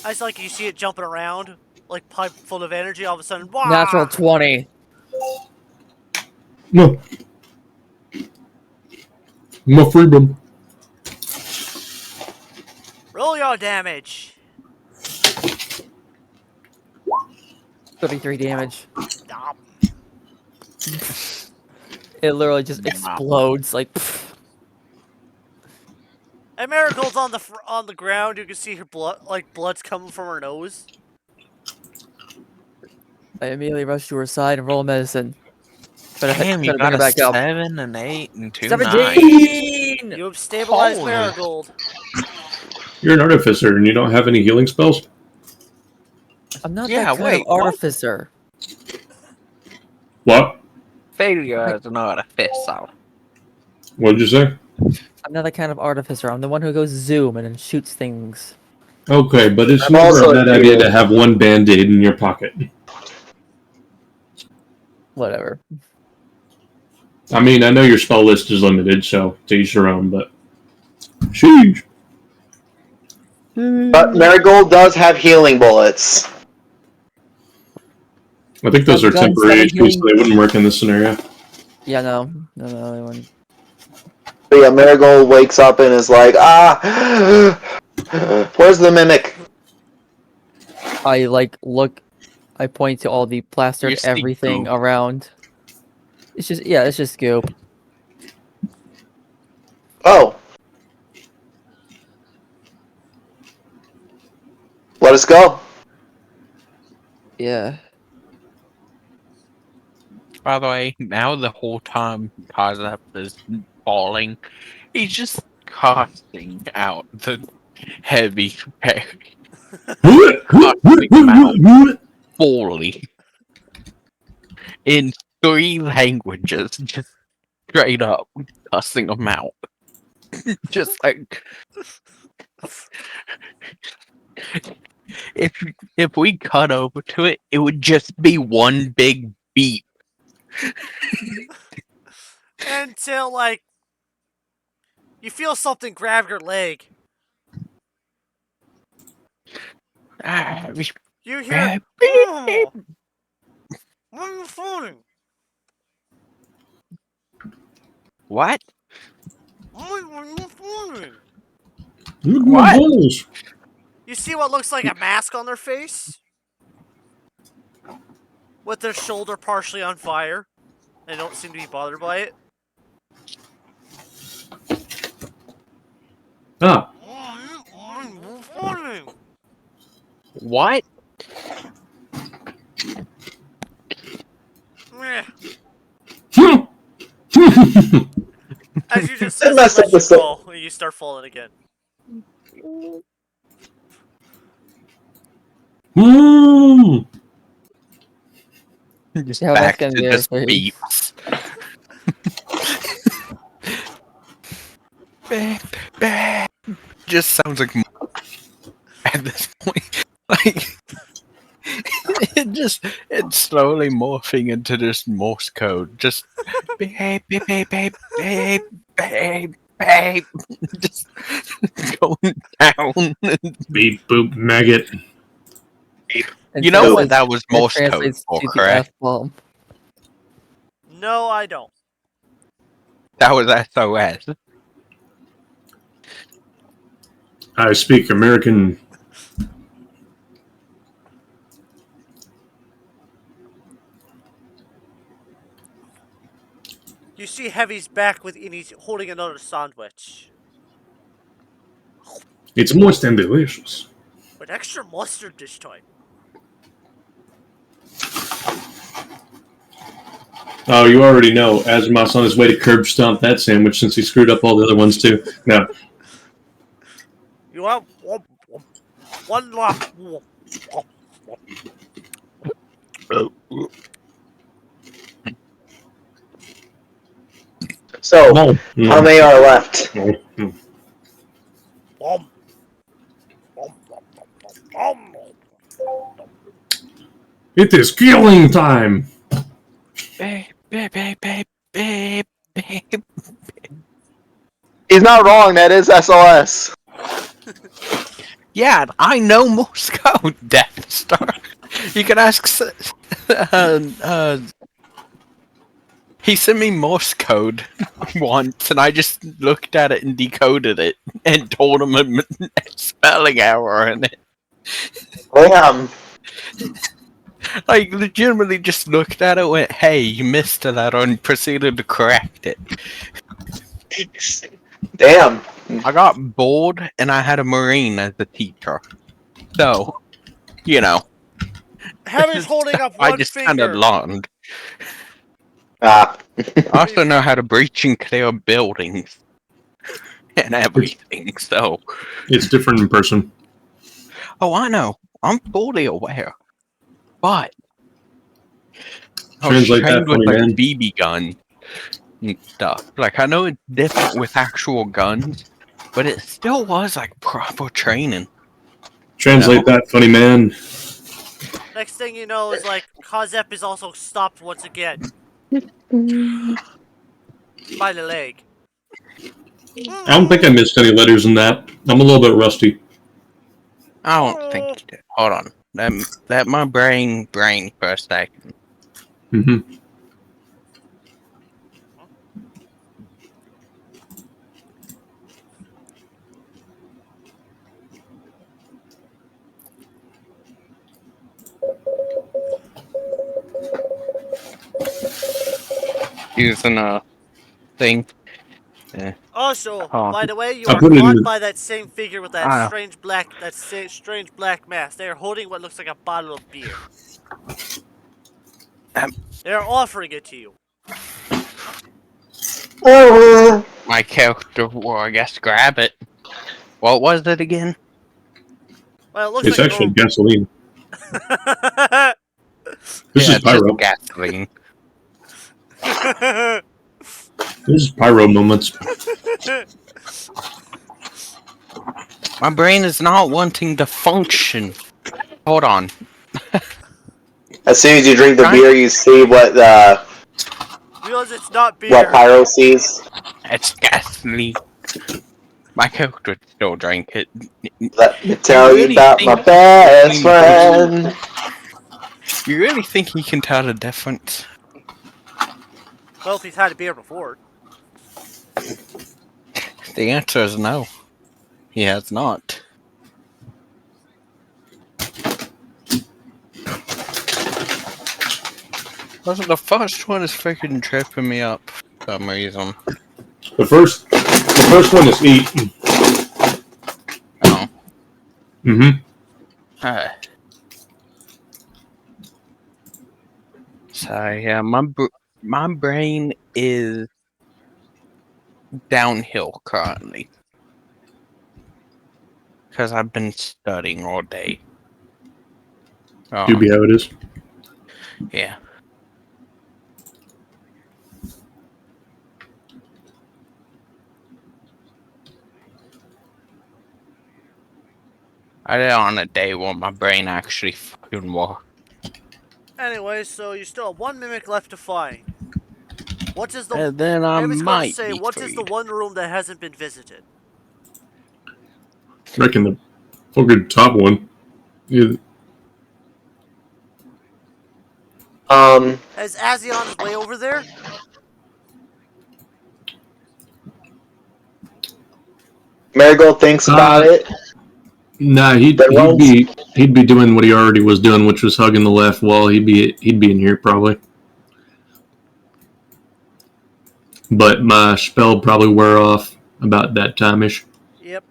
I just like you see it jumping around, like pipe full of energy. All of a sudden, wah! Natural 20. No. My freedom. Roll your damage. 33 damage. Stop. It literally just explodes like. Pfft. And Marigold's on the ground. You can see her blood's coming from her nose. I immediately rush to her side and roll medicine. Damn, you Try to bring got her a back up. 7, an 8, and 2 9. 17! You have stabilized Holy. Marigold. You're an artificer and you don't have any healing spells? I'm not Yeah, that kind wait, of what? artificer. What? Failure as an artificer. What did you say? I'm not that kind of artificer. I'm the one who goes zoom and then shoots things. Okay, but it's I'm never also a bad a idea dude. to have one band-aid in your pocket. Whatever. I mean, I know your spell list is limited, so to each your own, but... Sheesh! But Marigold does have healing bullets. I think those are Guns temporary have a issues, so healing- they wouldn't work in this scenario. Yeah, no. No, they wouldn't. But yeah, Marigold wakes up and is like, where's the mimic? I look. I point to all the plastered You see everything goop. around. It's just goop. Oh. Let us go. Yeah. By the way, now the whole time Kazap is falling, he's just casting out the heavy casting them out fully in 3 languages, just straight up cussing them out. Just like if we cut over to it, it would just be one big beep. Until you feel something grab your leg. Ah, You hear, beep. "Oh, what are you falling? What? Why are you falling?" Look at What? my balls! You see what looks like a mask on their face? With their shoulder partially on fire. They don't seem to be bothered by it. Ah. Why are you falling? What? Meh. Hmm. As you just It messed up the fall, and you start falling again. Just Yeah, back that's to gonna be just very- beeps. Just sounds like at this point. Like it's slowly morphing into this Morse code. Just babe, babe, babe, babe, babe, babe, babe. Just going down. Beep boop maggot. And You know what translates, that was that Morse code translates for, to the correct? F-bomb. No, I don't. That was SOS. I speak American. You see Heavy's back with and he's holding another sandwich. It's moist and delicious. With extra mustard this time. Oh, you already know. Azumah's on his way to curb stomp that sandwich since he screwed up all the other ones too. No. You have one left. So, No. how many are left? No. No. Bum. Bum, bum, bum, bum. It is killing time. Babe, babe, babe, babe, babe, babe. He's not wrong. That is SOS. Yeah, I know Morse code, Death Star. You can ask. He sent me Morse code once, and I just looked at it and decoded it, and told him a spelling error in it. Damn. Like, legitimately just looked at it, went, "Hey, you missed a letter," and proceeded to correct it. Damn. I got bored, and I had a Marine as the teacher. So, you know, Heavy's holding up I one just kind of finger. learned. Ah. I also know how to breach and clear buildings and everything, so. It's different in person. Oh, I know. I'm fully aware. But I was Translate that, trained with funny like man. BB guns and stuff. Like, I know it's different with actual guns, but it still was like proper training. Translate that, funny man. Next thing you know is like Kazep is also stopped once again. By the leg. I don't think I missed any letters in that. I'm a little bit rusty. I don't think you did. Hold on. Let my brain for a second. Mm-hmm. Using a thing. Yeah. Also, Oh, by the way, you I are put it caught in. by that same figure with that I know. strange black mask. They are holding what looks like a bottle of beer. They are offering it to you. My character will, I guess, grab it. What was it again? Well, it looks It's like actually gasoline. This Yeah, is it's just pyro. gasoline. This is pyro moments. My brain is not wanting to function. Hold on. As soon as you drink the beer, you see what Realize it's not beer. what Pyro sees. It's gasoline. My character would still drink it. Let me tell you really about think my best friend. You really think he can tell the difference? Well, if he's had a beer before. The answer is no. He has not. The first one is freaking tripping me up for some reason. The first one is eat. Oh. Mm-hmm. So yeah, my brain is downhill currently because I've been studying all day. Do be how it is. Yeah. I did it on a day when my brain actually fucking worked. Anyway, so you still have one mimic left to find. What is the? And then I Evan's going to might say, be what is the freed. one room that hasn't been visited? I reckon the fucking top one. Yeah. Is Azzy on his way over there? Marigold thinks about it. Nah, he'd There was- be doing what he already was doing, which was hugging the left wall. He'd be in here probably. But my spell probably wear off about that time-ish. Yep.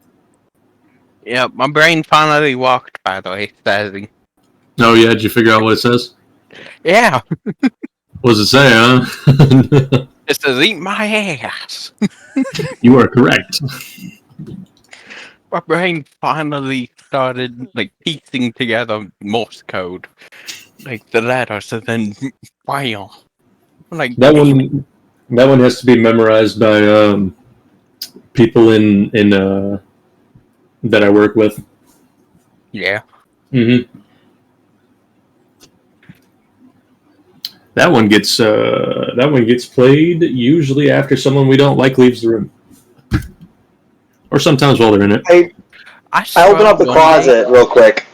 Yep, my brain finally walked, by the way, Stazzy. Oh yeah, did you figure out what it says? Yeah, What does it say, huh? it says eat my ass. You are correct. My brain finally started, like, piecing together Morse code. Like, the letters, and then, wow. Like, That one has to be memorized by people in that I work with. yeah. Mm-hmm. That one gets played usually after someone we don't like leaves the room, or sometimes while they're in it. I open up the closet real quick.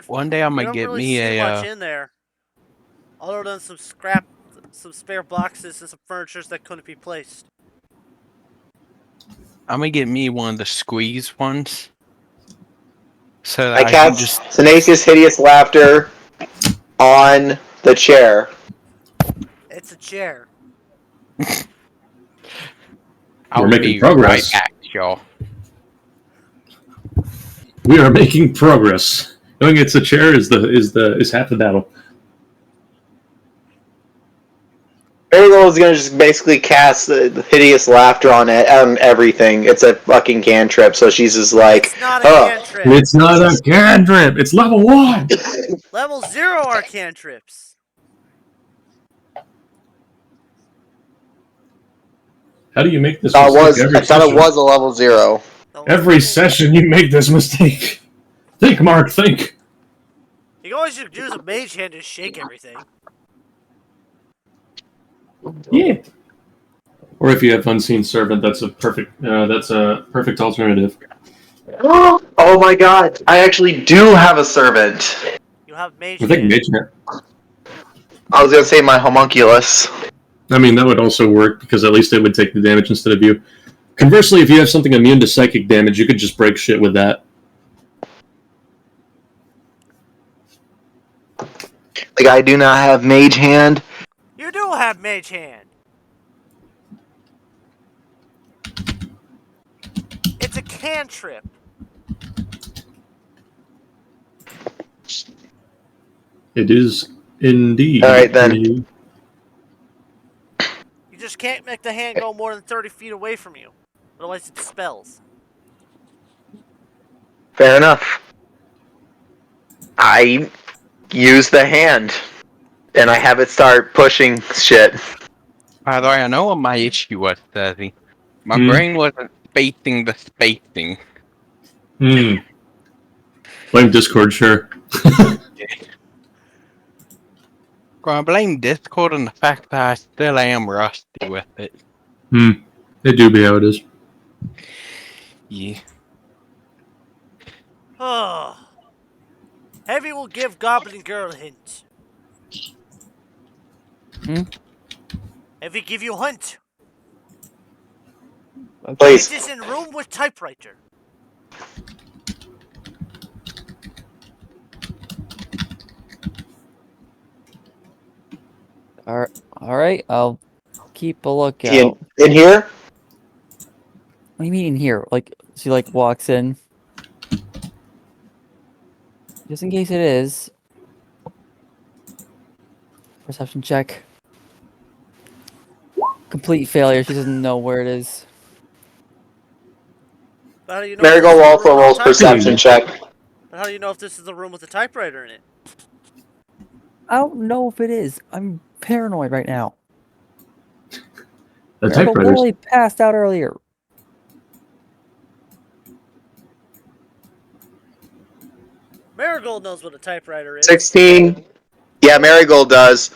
One day I'm you gonna don't get really me see a. much in there, other than some spare boxes and some furnitures that couldn't be placed. I'm gonna get me one of the squeeze ones. So that I I can cast just. Tenacious Hideous Laughter on the chair. It's a chair. I'll making be progress. right back, y'all. We are making progress. Knowing it's a chair is half the battle. Marigold is gonna just basically cast the Hideous Laughter on it, on everything. It's a fucking cantrip, so she's just like, It's not a oh. cantrip. It's not a cantrip. It's level 1. Level 0 are cantrips. How do you make this I mistake every thought it session? was a level 0. Every session you make this mistake. Think, Mark, think. You can always just use a mage hand to shake everything. Yeah. Or if you have Unseen Servant, that's a perfect alternative. Oh my god, I actually do have a servant. You have mage I think hand. Mage Hand. I was gonna say my homunculus. I mean, that would also work because at least it would take the damage instead of you. Conversely, if you have something immune to psychic damage, you could just break shit with that. Like, I do not have mage hand. You do have mage hand. It's a cantrip. It is indeed. Alright, then. You just can't make the hand go more than 30 feet away from you. Otherwise it dispels. Fair enough. I use the hand, and I have it start pushing shit. By the way, I know what my issue was, Stazzy. My Hmm. brain wasn't spacing the spacing. Blame Discord, sure. I blame Discord and the fact that I still am rusty with it. It do be how it is. Yeah. Oh. Heavy will give Goblin Girl a hint. Heavy give you a hint. Please. It is in room with typewriter. All right. I'll keep a lookout. In here? What do you mean in here? Like she walks in. Just in case it is. Perception check. Complete failure. She doesn't know where it is. But how do you know Marigold if this is the also room with rolls the perception check. But how do you know if this is the room with the typewriter in it? I don't know if it is. I'm paranoid right now. The Miracle typewriters. literally passed out earlier. Marigold knows what a typewriter is. 16. Yeah, Marigold does.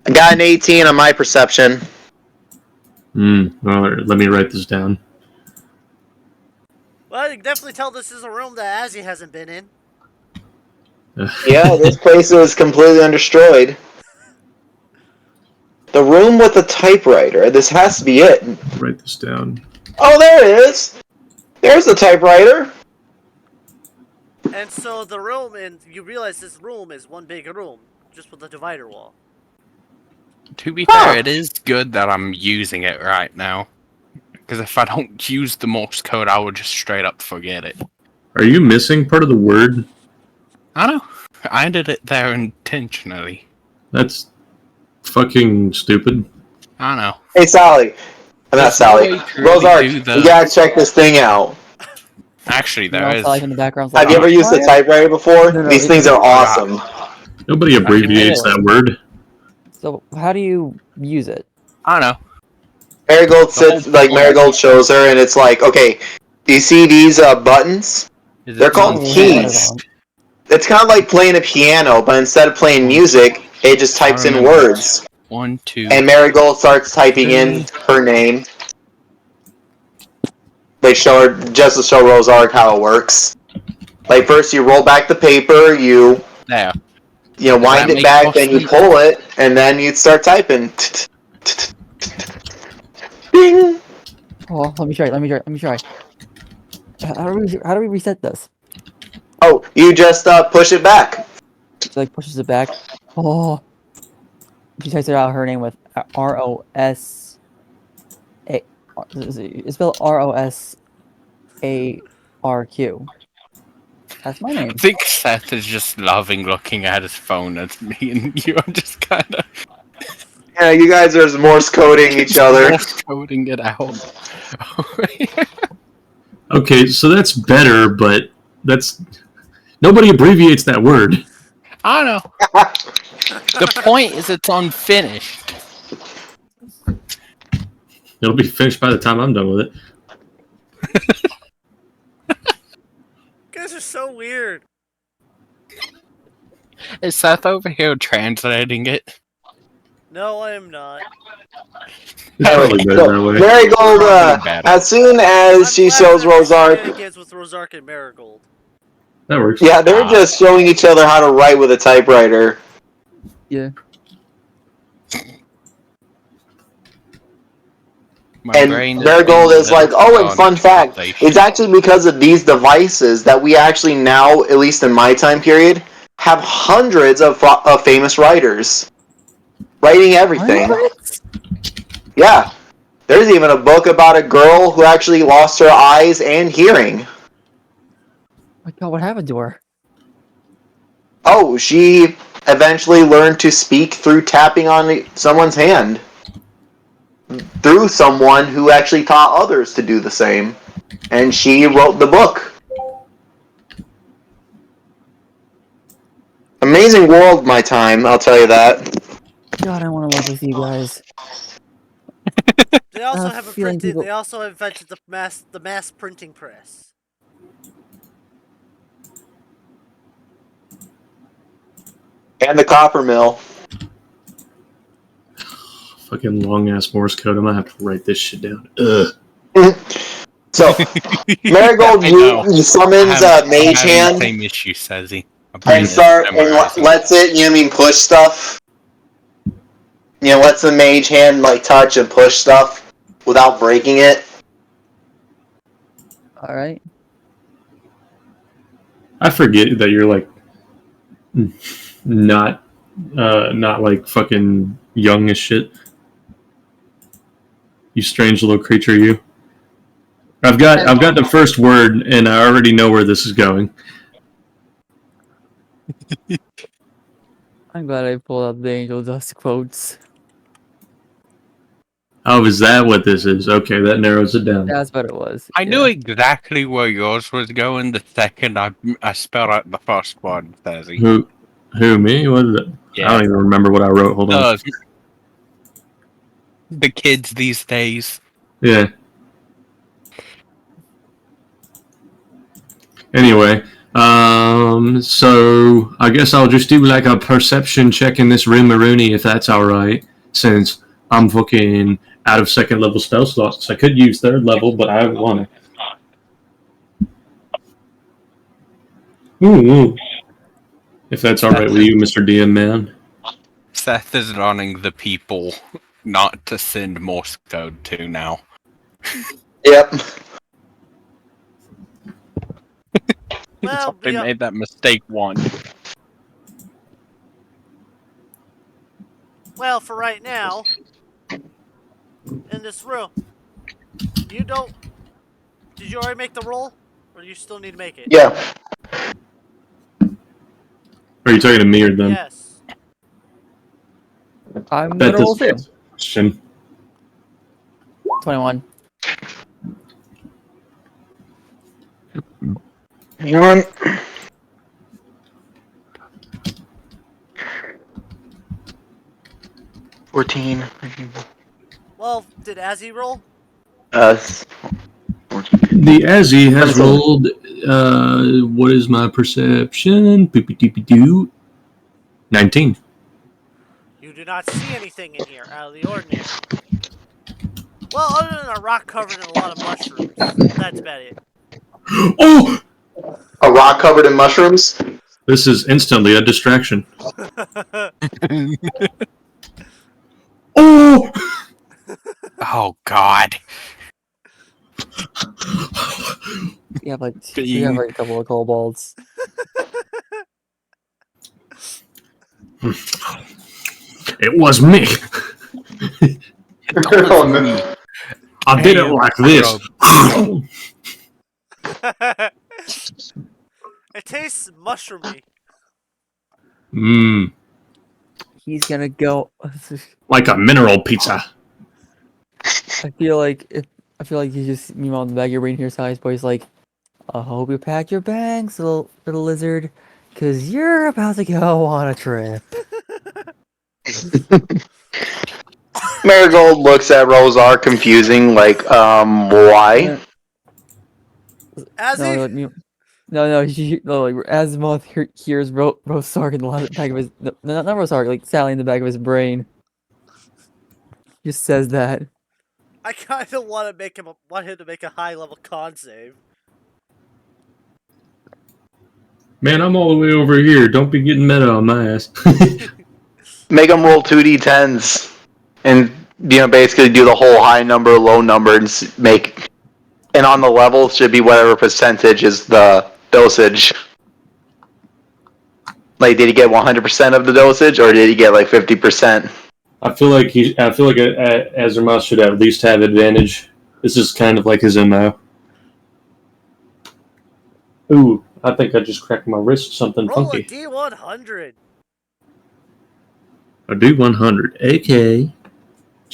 I got an 18 on my perception. Well, let me write this down. Well, you can definitely tell this is a room that Azzy hasn't been in. Yeah, this place was completely undestroyed. The room with the typewriter. This has to be it. Write this down. Oh, there it is. There's the typewriter. And so the room, and you realize this room is one big room, just with a divider wall. To be fair, it is good that I'm using it right now. Because if I don't use the Morse code, I would just straight up forget it. Are you missing part of the word? I know. I did it there intentionally. That's fucking stupid. I know. Hey, Sally. I'm not There's Sally. no way to really Rosark, do the- you gotta check this thing out. Actually, You there know, is. like in the background. Have you ever used a typewriter before? No, These it- things are awesome. Nobody abbreviates that word. So how do you use it? I know. Marigold The whole sits, like, point- Marigold shows her, and it's like, okay, do you see these buttons? Is They're it called Oh, keys. on. It's kind of like playing a piano, but instead of playing music, it just types in remember. words. 1, 2. And Marigold starts typing in her name. They show her, just to show Rosark how it works. Like, first you roll back the paper, you There. wind that it make back, more then you sense? pull it, and then you start typing. Ding! Oh, let me try. Let me try. How do we reset this? Oh, you just push it back. It like pushes it back. Oh, she types it out her name with ROS A. It's spelled ROSARQ. That's my name. I think Seth is just loving looking at his phone as me and you are just kind of Yeah, you guys are Morse coding each other. Morse coding it out. Okay, so that's better, but that's nobody abbreviates that word. I know. The point is it's unfinished. It'll be finished by the time I'm done with it. You guys are so weird. Is Seth over here translating it? No, I am not. It's probably better that way. Marigold, Probably better. as soon as she shows Rosark, Shenanigans with Rosark and Marigold. That works. yeah, they're just showing each other how to write with a typewriter. Yeah. My And brain Marigold being is like, little oh, and fun fact, conversation. it's actually because of these devices that we actually now, at least in my time period, have hundreds of famous writers writing everything. Hundreds? Yeah. There's even a book about a girl who actually lost her eyes and hearing. My God, what happened to her? Oh, she eventually learned to speak through tapping on someone's hand. Through someone who actually taught others to do the same. And she wrote the book. Amazing world, my time, I'll tell you that. God, I want to live with you guys. They also I have a feeling printing. people- They also invented the mass printing press. And the copper mill. Fucking long ass Morse code. I'm gonna have to write this shit down. Ugh. So, Marigold I know. summons Mage having Hand the same issue, says he. and lets it, push stuff. Lets the Mage Hand, touch and push stuff without breaking it. Alright. I forget that you're like not like fucking young as shit. You strange little creature, you. I've got the first word, and I already know where this is going. I'm glad I pulled out the Angel Dust quotes. Oh, is that what this is? Okay, that narrows it down. That's what it was. I yeah. knew exactly where yours was going the second I spelled out the first one, says he. Who, me? What is it? I don't even remember what I wrote. Hold on. The kids these days. Yeah. Anyway, So I guess I'll just do like a perception check in this room, Marooney, if that's alright. Since I'm fucking out of second level spell slots. I could use third level, but I don't want to. Ooh. If that's alright with you, Mr. DM man. Seth is running the people not to send Morse code to now. Yep. He's Well, already made that mistake once. well, for right now, in this room, you don't. Did you already make the roll, or do you still need to make it? Yeah. Are you talking to me or them? Yes. I'm That gonna roll doesn't too. answer the question. 21. Hang on. $14. Well, did Azzy roll? 14. The Azzy has 27. rolled. What is my perception? Boop-a-doop-a-doo. 19. You do not see anything in here out of the ordinary. Well, other than a rock covered in a lot of mushrooms. That's about it. Oh! A rock covered in mushrooms? This is instantly a distraction. Oh! Oh God. We have like a couple of kobolds. It was me. Oh, no. I did it like this. It tastes mushroomy. Mmm. He's gonna go. Like a mineral pizza. I feel like you just meanwhile in the back of your brain hears how his voice like, I hope you pack your bags, little lizard, cause you're about to go on a trip. Marigold looks at Rosar confusing, like, why? Azzy? Like, Azimuth hears Rosark in the back of his not Rosark, like Sally in the back of his brain. Just says that. I kind of want him to make a high level con save. Man, I'm all the way over here. Don't be getting meta on my ass. Make him roll 2d10s. And, basically do the whole high number, low number, and make... And on the level should be whatever percentage is the dosage. Like, did he get 100% of the dosage, or did he get, like, 50%? I feel like Azermoth should at least have advantage. This is kind of like his MO. Ooh, I think I just cracked my wrist with something Roll funky. a D100. A D100. Okay. Do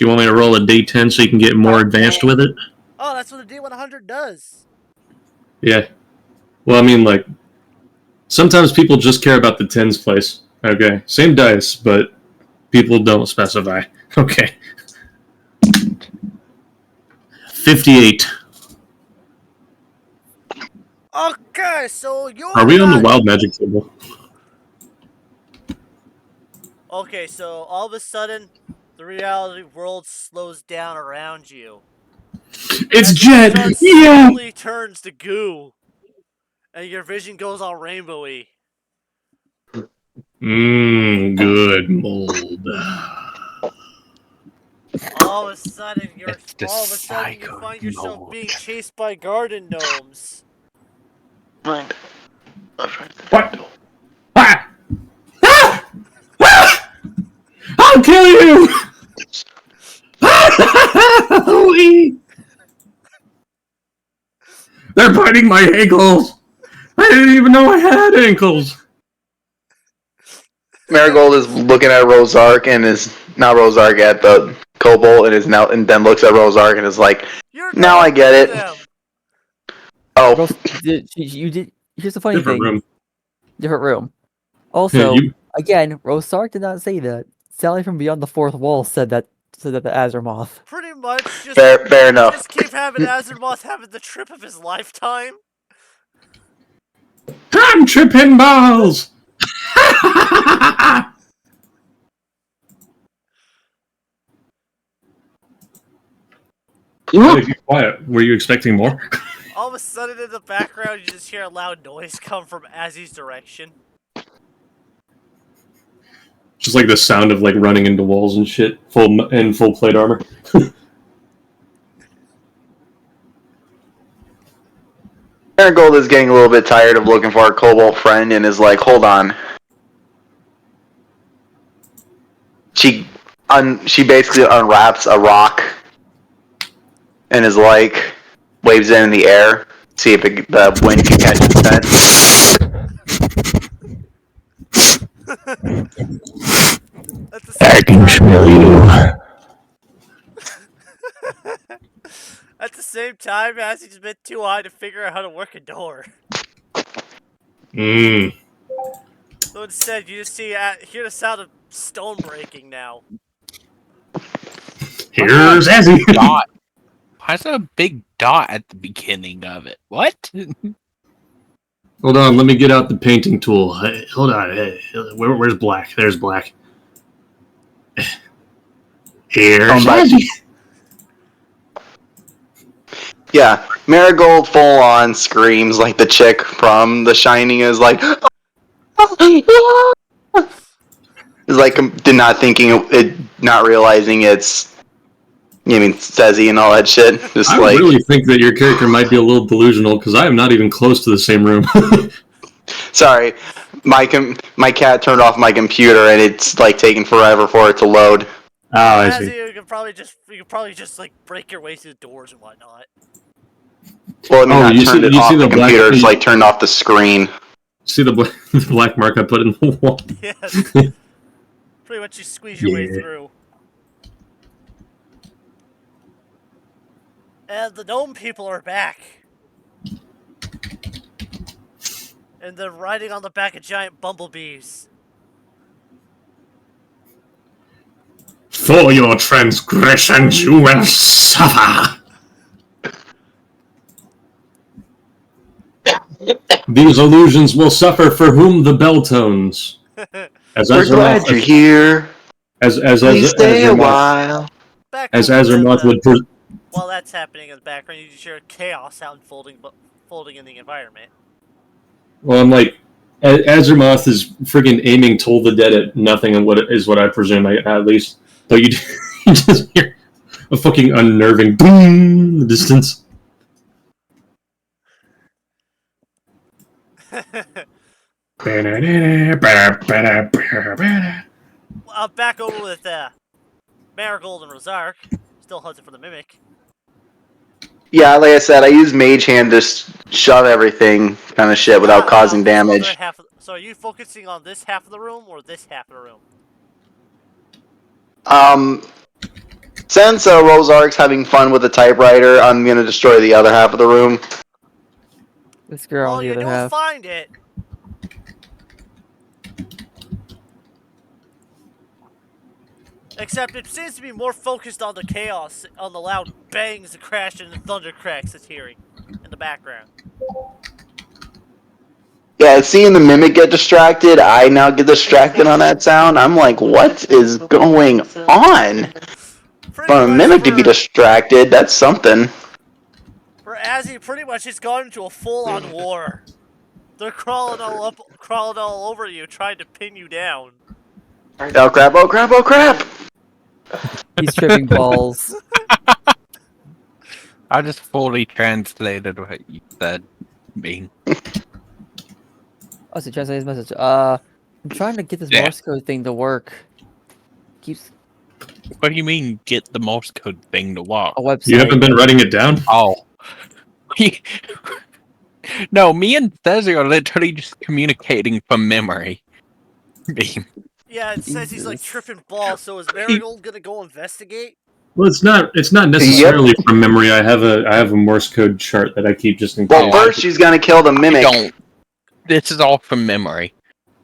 you want me to roll a D10 so you can get more advanced with it? Oh, that's what a D100 does. Yeah. Well, I mean, like, sometimes people just care about the tens place. Okay. Same dice, but people don't specify. Okay. 58. Okay, so you're Are we on the not- wild magic table? Okay, so all of a sudden, the reality world slows down around you. It's And Jet! sun Yeah! slowly turns to goo. And your vision goes all rainbowy. Mmm, good mold. All of a sudden, you psycho find yourself mode. being chased by garden gnomes. Right. What? Ah! Ah! Ah! I'll kill you! They're biting my ankles! I didn't even know I had ankles! Marigold is looking at Rosark and is not Rosark at the Kobold and then looks at Rosark and is like, You're now I going get through it. them. Oh, You did. Here's the funny Different thing. room. Different room. Also, You- again, Rosark did not say that. Sally from Beyond the Fourth Wall said that to Azeroth. Pretty much, just fair enough. just keep having Azeroth having the trip of his lifetime. I'm tripping balls! Hey, be quiet. Were you expecting more? All of a sudden, in the background, you just hear a loud noise come from Azzy's direction. Just like the sound of like running into walls and shit, full plate armor. Marigold is getting a little bit tired of looking for a cobalt friend and is like, hold on. She basically unwraps a rock and is like, waves it in the air, see if the wind can catch its scent. I can smell you. At the same time, Azzy's a bit too high to figure out how to work a door. So instead, you just hear the sound of stone breaking now. Here's Azzy. Dot. Why is there a big dot at the beginning of it? What? Hold on, let me get out the painting tool. Hey, hold on, hey, where's black? There's black. Here's Azzy. Yeah, Marigold full on screams like the chick from The Shining is like, is like not realizing it's, Stezzy and all that shit. Just I really think that your character might be a little delusional because I am not even close to the same room. Sorry, my cat turned off my computer and it's like taking forever for it to load. Oh, I see. Azzy, you could probably just like break your way through the doors and whatnot. Well, I mean, I you turned it see off the the computer, black- it's like turned off the screen. See the black mark I put in the wall? Yes. Pretty much you squeeze your way through. And the gnome people are back. And they're riding on the back of giant bumblebees. For your transgressions you will suffer. These illusions will suffer for whom the bell tones. We're glad you're here. Please stay a while. Back As over Azeroth the- would. While that's happening in the background, you just hear chaos unfolding in the environment. Well, I'm like, Azeroth is friggin' aiming Toll the Dead at nothing, and what I presume, at least. Though you just hear a fucking unnerving boom in the distance. Back over with Marigold and Rozark, still hunting for the Mimic. Yeah, like I said, I use Mage Hand to shove everything kind of shit without causing damage. So are you focusing on this half of the room or this half of the room? Since Rozark's having fun with the typewriter, I'm gonna destroy the other half of the room. This girl on the other half. Find it. Except it seems to be more focused on the chaos, on the loud bangs, the crash, and the thunder cracks it's hearing in the background. Yeah, seeing the Mimic get distracted, I now get distracted on that sound. I'm like, what is going on? For a Mimic to be distracted, that's something. For Azzy, pretty much it's gone into a full-on war. They're crawling all over you, trying to pin you down. Oh crap, oh crap, oh crap! He's tripping balls. I just fully translated what you said. Oh, so translate his message. I'm trying to get this Morse code thing to work. Keeps. What do you mean, get the Morse code thing to work? A website. You haven't been writing it down? Oh. No, me and Thezzy are literally just communicating from memory. Yeah, it says he's like tripping balls, so is Marigold gonna go investigate? Well, it's not necessarily from memory. I have a Morse code chart that I keep just in case. Well, first she's gonna kill the Mimic. Don't. This is all from memory.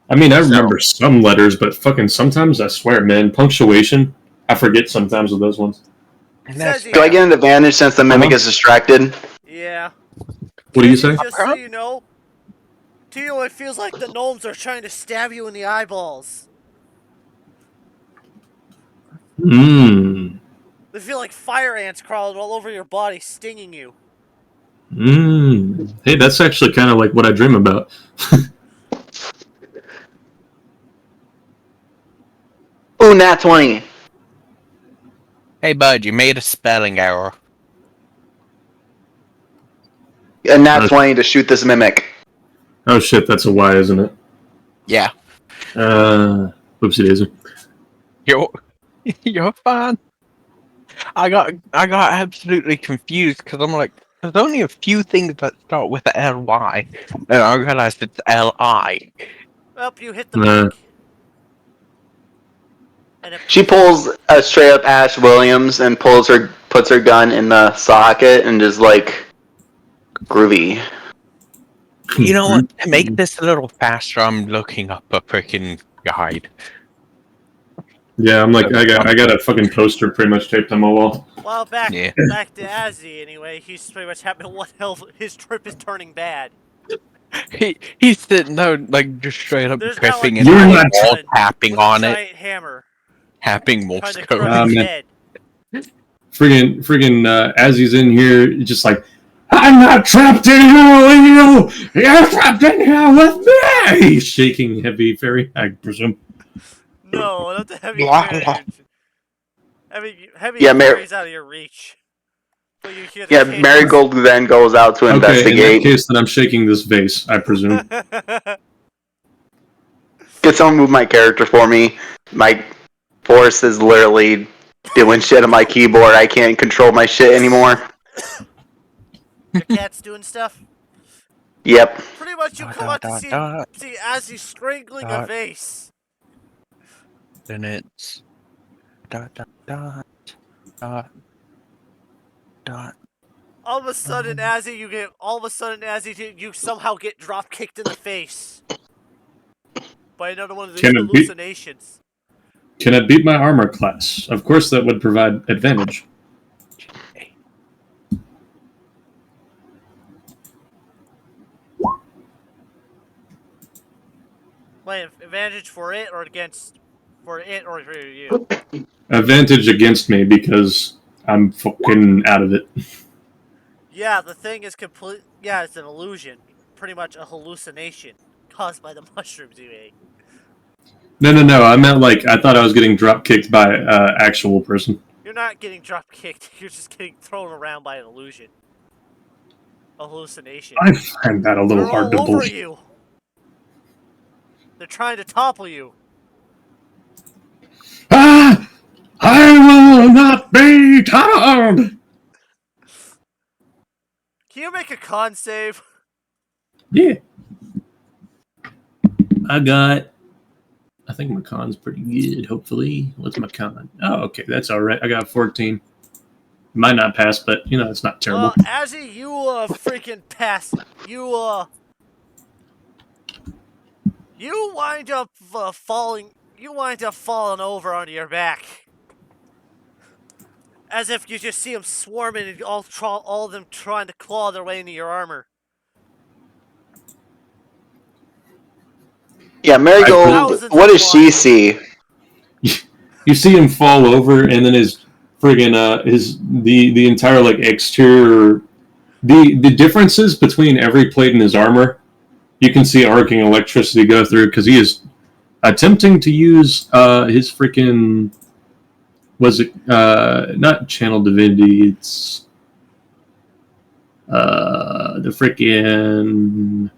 I mean, I remember some letters, but fucking sometimes, I swear, man, punctuation, I forget sometimes with those ones. Do I get an advantage since the Mimic is distracted? Yeah. What do you say? Just so you know, To you, it feels like the gnomes are trying to stab you in the eyeballs. Mmm. They feel like fire ants crawling all over your body, stinging you. Mmm. Hey, that's actually kind of like what I dream about. Ooh, nat 20. Hey, bud, you made a spelling error. A nat 20 to shoot this mimic. Oh shit, that's a Y, isn't it? Yeah, Oopsie daisy. you're you're fine. I got absolutely confused because I'm like, there's only a few things that start with L-Y, and I realized it's L-I. Well, you hit the Nah. mimic. And it She poofs. pulls a straight up Ash Williams and puts her gun in the socket and just like groovy. You know what? To make this a little faster, I'm looking up a freaking guide. Yeah, I'm like, I got a fucking poster pretty much taped on my wall. Well, back Yeah. to Azzy anyway. He's pretty much having one hell of, his trip is turning bad. He's sitting there like just straight up There's now like tripping a and You're having not- wall woman tapping with on a it, giant hammer tapping trying Morse to code. crush his man. head. Friggin' Azzy's in here, just like, I'm not trapped in here with you! You're trapped in here with me! He's shaking heavy fairy, I presume. No, not the heavy Blah, fairy. blah. Heavy Yeah, fairy's out of your reach. But you hear the Yeah, cane- Marigold then goes out to Okay, in that investigate. case, then I'm shaking this vase, I presume. Could someone move my character for me? My force is literally doing shit on my keyboard. I can't control my shit anymore. Your cat's doing stuff. Yep. Pretty much, you come out to see Azzy strangling a vase. Then it's dot dot dot dot dot. All of a sudden, Azzy, you somehow get drop kicked in the face by another one of these Can it be- hallucinations. Can it beat my armor class? Of course, that would provide advantage. Wait, advantage for it or for you? Advantage against me because I'm fucking out of it. Yeah, the thing is complete. Yeah, it's an illusion. Pretty much a hallucination caused by the mushrooms you ate. No. I meant like I thought I was getting drop kicked by actual person. You're not getting drop kicked. You're just getting thrown around by an illusion. A hallucination. I find that a little They're hard to all over believe. you. They're trying to topple you. Ah! I will not be toppled! Can you make a con save? Yeah. I think my con's pretty good, hopefully. What's my con? Oh, okay, that's alright. I got 14. Might not pass, but, you know, it's not terrible. Azzy, you freaking pass. You wind up falling. You wind up falling over onto your back. As if you just see them swarming and all of them trying to claw their way into your armor. Yeah, Marigold, Thousands what of does she flies. see? You see him fall over, and then his friggin' the entire like exterior, the differences between every plate in his armor, you can see arcing electricity go through because he is attempting to use his freaking, was it not channel divinity, it's the freaking,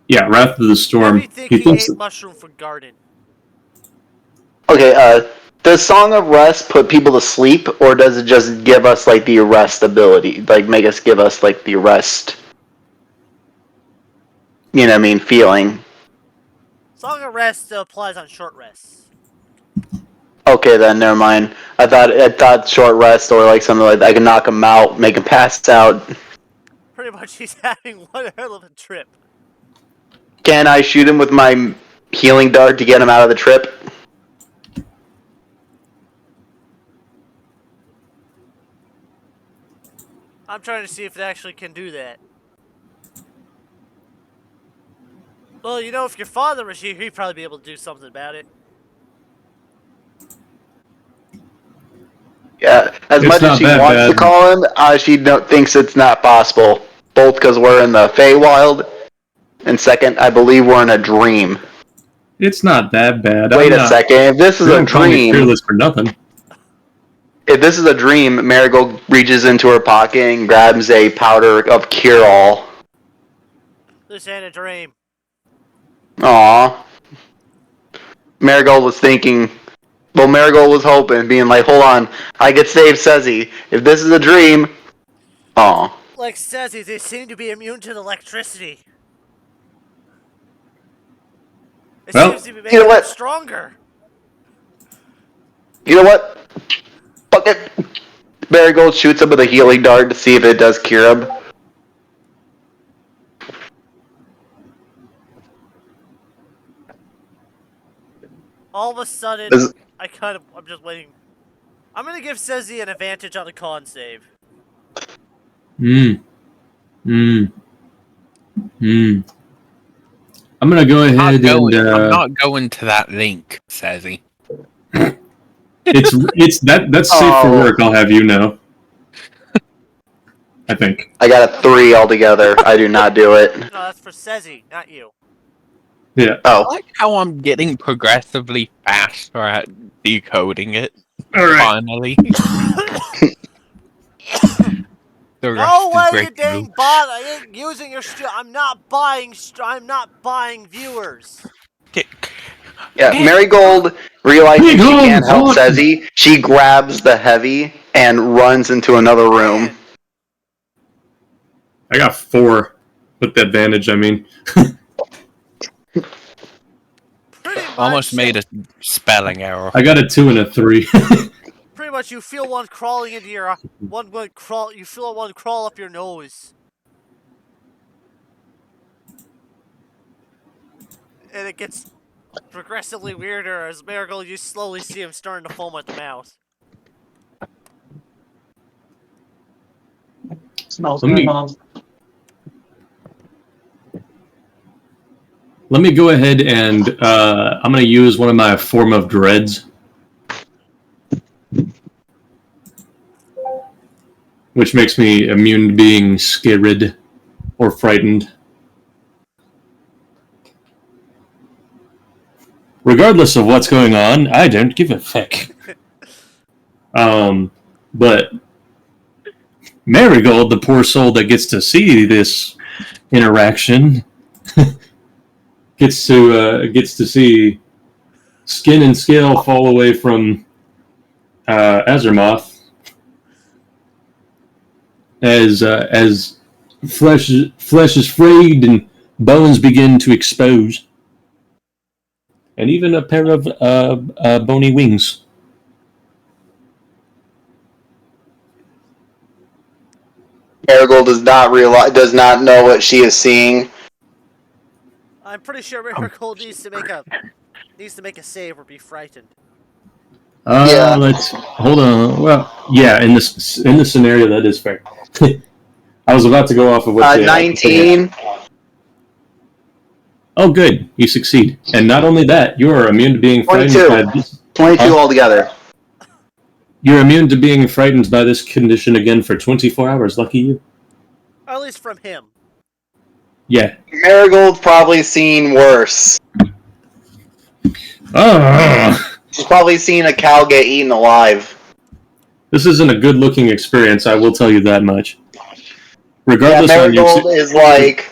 yeah, Wrath of the Storm. Everything he ate mushroom for garden. Okay, does Song of Rest put people to sleep, or does it just give us like the rest ability, like make us give us like the rest? You know what I mean? Feeling. Song of Rest still applies on short rests. Okay, then never mind. I thought short rest or like something like that. I can knock him out, make him pass out. Pretty much, he's having one hell of a trip. Can I shoot him with my healing dart to get him out of the trip? I'm trying to see if it actually can do that. Well, if your father was here, he'd probably be able to do something about it. Yeah, as It's much as not she that wants to bad. call him, she thinks it's not possible. Both because we're in the Feywild, and second, I believe we're in a dream. It's not that bad. Wait a second. If this is They a don't call me dream, fearless for nothing. Marigold reaches into her pocket and grabs a powder of cure-all. This ain't a dream. Aww. Marigold was thinking. Well, Marigold was hoping, being like, "Hold on, I could save Sezzy. If this is a dream, aw." Like Sezzy, they seem to be immune to the electricity. It Well, seems to be you making know them what? stronger. You know what? Fuck it. Marigold shoots him with a healing dart to see if it does cure him. All of a sudden, Is- I'm just waiting. I'm gonna give Sezzy an advantage on a con save. I'm gonna go ahead and I'm not going to that link, says he. that's safe for Oh. work. I'll have you know. I think. I got a 3 altogether. I do not do it. No, that's for Sezzy, not you. Yeah. I Oh. like how I'm getting progressively faster at decoding it. All right. Finally. The rest No is way, great you dang too. bot! I ain't using your I'm not buying. I'm not buying viewers. Yeah, Marigold, realizing she Big can't help old Sezzy, she grabs the heavy and runs into another room. Man, I got 4 with the advantage. I mean, pretty much. Almost made a spelling error. I got a 2 and a 3. Pretty much, you feel one crawling into your one crawl. You feel one crawl up your nose, and it gets progressively weirder as Marigold. You slowly see him starting to foam at the mouth. Smells Let good, me- Mom. Let me go ahead and I'm gonna use one of my form of dreads, which makes me immune to being scared or frightened. Regardless of what's going on, I don't give a fuck. But Marigold, the poor soul that gets to see this interaction, gets to see skin and scale fall away from Azeroth as flesh is frayed and bones begin to expose, and even a pair of bony wings. Marigold does not know what she is seeing. I'm pretty sure Marigold needs to make a save or be frightened. Yeah. Let's hold on. Well, yeah, in this scenario, that is fair. I was about to go off of what 19. Oh, good. You succeed. And not only that, you are immune to being frightened 22. by this. 22 altogether. You're immune to being frightened by this condition again for 24 hours. Lucky you. Or at least from him. Yeah. Marigold's probably seen worse. She's probably seen a cow get eaten alive. This isn't a good-looking experience, I will tell you that much. Regardless, Yeah, on your Marigold is like...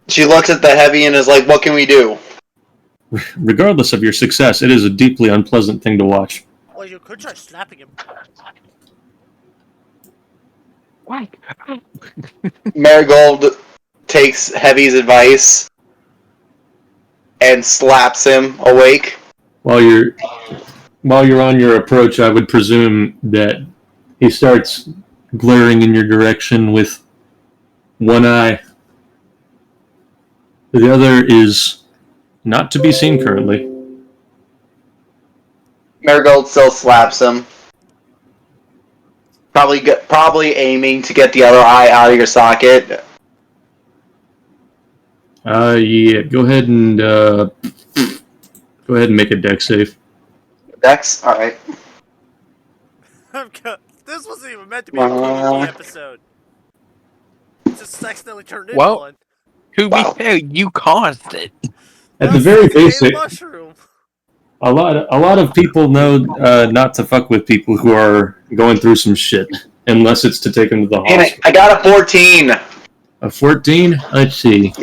She looks at the heavy and is like, what can we do? regardless of your success, it is a deeply unpleasant thing to watch. Well, you could try slapping him. Why? Marigold takes Heavy's advice and slaps him awake. While you're on your approach, I would presume that he starts glaring in your direction with one eye. The other is not to be seen currently. Marigold still slaps him. Probably aiming to get the other eye out of your socket. Yeah. Go ahead and make a deck save. Dex. All right. This wasn't even meant to be a PvP episode. It just accidentally turned into Well, one. to be Wow. fair, you caused it. At Now the very Sassy ate a basic, mushroom. a lot of people know not to fuck with people who are going through some shit, unless it's to take them to the Damn it! hospital. I got a 14. A 14? Let's see.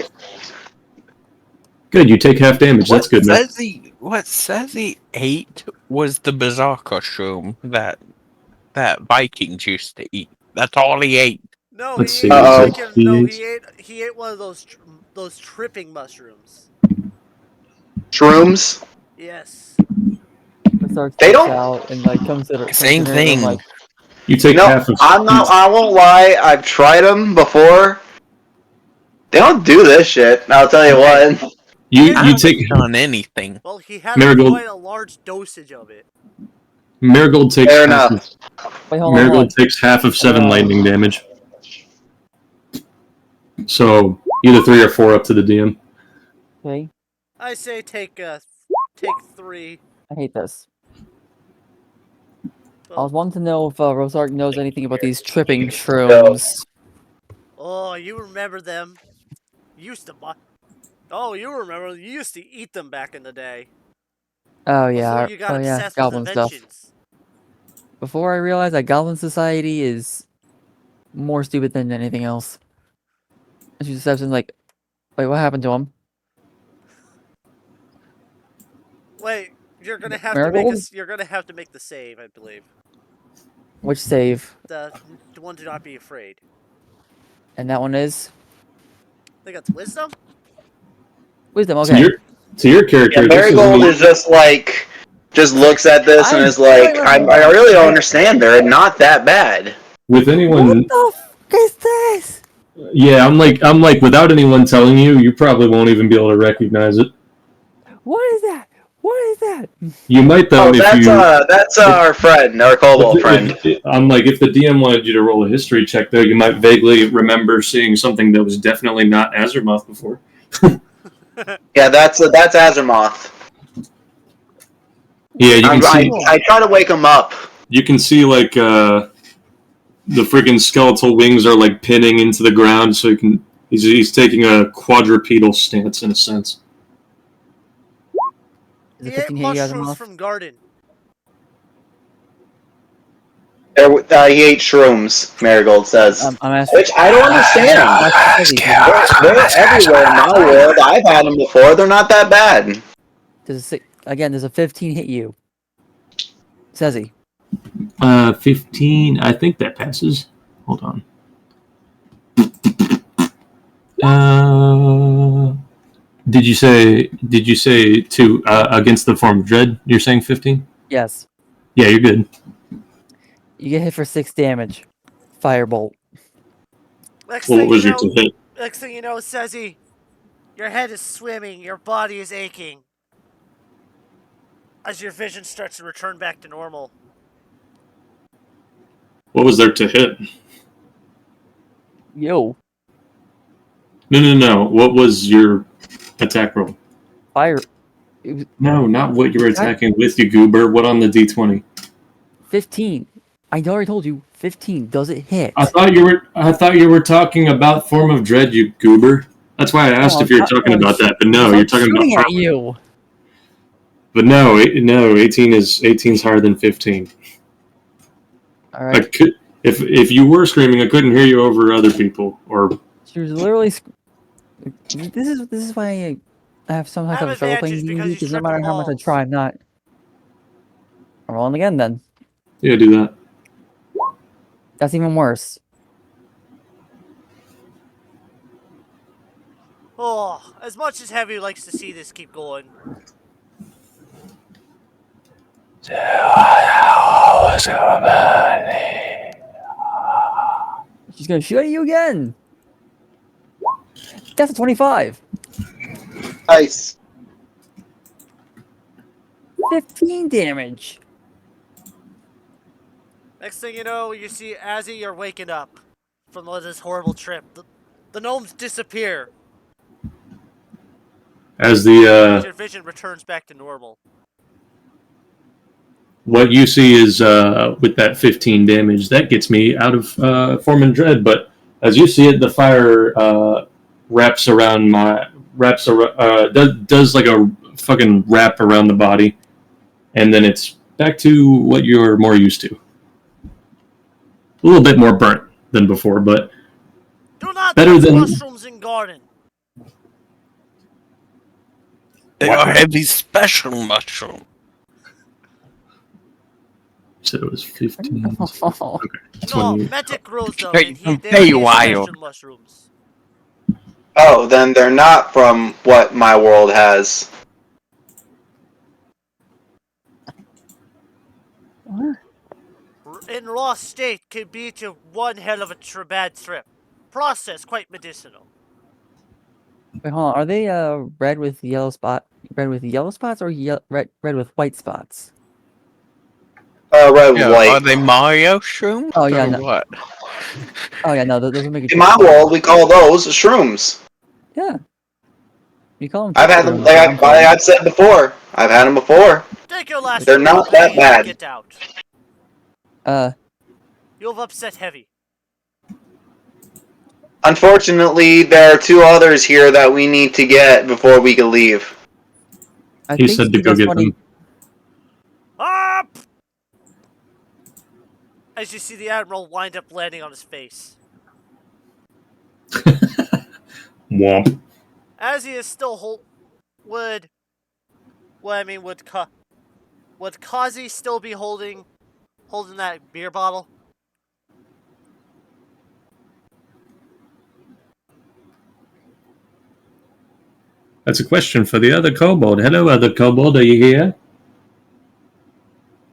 Good, you take half damage. That's good, man. What says he ate was the berserker shroom that Vikings used to eat. That's all he ate. No, Let's he see. ate Uh-oh. freaking. No, he ate one of those tripping mushrooms. Shrooms. Yes. Stark They steps don't. out and like comes to Same the room thing. like, You take No, half of. I'm not. I won't lie. I've tried them before. They don't do this shit. I'll tell you what. You I take haven't done anything. Well, he had Marigold. quite a large dosage of it. Marigold takes Fair half. enough. wait, hold Marigold on. takes half of 7 No. lightning damage. So either 3 or 4 up to the DM. Okay, I say take 3. I hate this. I Well, was wanting to know if Rosark knows anything about these tripping shrooms. oh, you remember them? You used to buy. Oh, you remember? You used to eat them back in the day. Oh Before yeah, you got obsessed with goblin stuff. inventions. Before I realized that Goblin Society is more stupid than anything else. And she just steps in like, wait, what happened to him? Wait, you're gonna have to Marigold? You're gonna have to make the save, I believe. Which save? The one to not be afraid. And that one is I think that's wisdom. wisdom. To Okay. your character, Yeah, this is Marigold only, is just like, just looks at this and I is like, I really don't understand. They're not that bad. with What anyone. the f is this? Yeah, I'm like without anyone telling you, you probably won't even be able to recognize it. What is that? What is that? You might though Oh, if that's our friend, our kobold friend. I'm like if the DM wanted you to roll a history check though, you might vaguely remember seeing something that was definitely not Azeroth before. Yeah, that's Azeroth. Yeah, you can see. I try to wake him up. You can see like the freaking skeletal wings are like pinning into the ground, so he's taking a quadrupedal stance in a sense. Is He it ate 15 hit you guys a mushrooms month? from garden. He ate shrooms, Marigold says. I'm asking. Which I don't understand. They're everywhere in my world. I've had them before. They're not that bad. Does a 15 hit you? Says he. 15. I think that passes. Hold on. Did you say to against the form of dread? You're saying 15? Yes. Yeah, you're good. You get hit for 6 damage. Firebolt. Next What thing was you your know, to hit? next thing you know, Sezzy, your head is swimming, your body is aching. As your vision starts to return back to normal. What was there to hit? Yo. No. What was your attack roll? Fire. No, not what you were attacking with, you goober. What on the d20? 15. I already told you. 15. Does it hit? I thought you were talking about form of dread, you goober. That's why I asked if you were talking about that. But no, you're talking shooting about. At you. But no, 18's higher than 15. All right. If you were screaming, I couldn't hear you over other people. Or She was literally. This is why I have some I kind have of struggle playing advantage D&D because you because no tripped matter the how much I balls. try, I'm not. I'm rolling again then. yeah, do that. That's even worse. Oh, as much as Heavy likes to see this keep going. She's gonna shoot at you again. That's a 25. Nice. 15 damage. Next thing you know, you see Azzy, you're waking up from this horrible trip. The gnomes disappear. As Your vision returns back to normal. what you see is with that 15 damage, that gets me out of form and dread. But as you see it, the fire wraps around does like a fucking wrap around the body, and then it's back to what you're more used to. A little bit more burnt than before, but Do not better touch than mushrooms in garden. They are heavy special mushroom. said it was 15. Oh, That's No, when you- Medic grows them, Hey, and hey, they're wild. special mushrooms. Oh, then they're not from what my world has. what? In raw state, can be to one hell of a bad trip. Process quite medicinal. Wait, hold on. Are they red with yellow spots, or red with white spots? Red Yeah, white. are they Mario shrooms? Oh, yeah, or no. what? Oh yeah, no, those are making. In my world, we call those shrooms. Yeah. You call them. I've had them. Like I've said before. I've had them before. Take your last They're drink, not that please, bad. and get out. You've upset Heavy. Unfortunately, there are two others here that we need to get before we can leave. I He think said to go that's get funny. them. Up! As you see the Admiral wind up landing on his face. Womp. As he is still would Kazi still be holding that beer bottle? That's a question for the other kobold. Hello, other kobold. Are you here?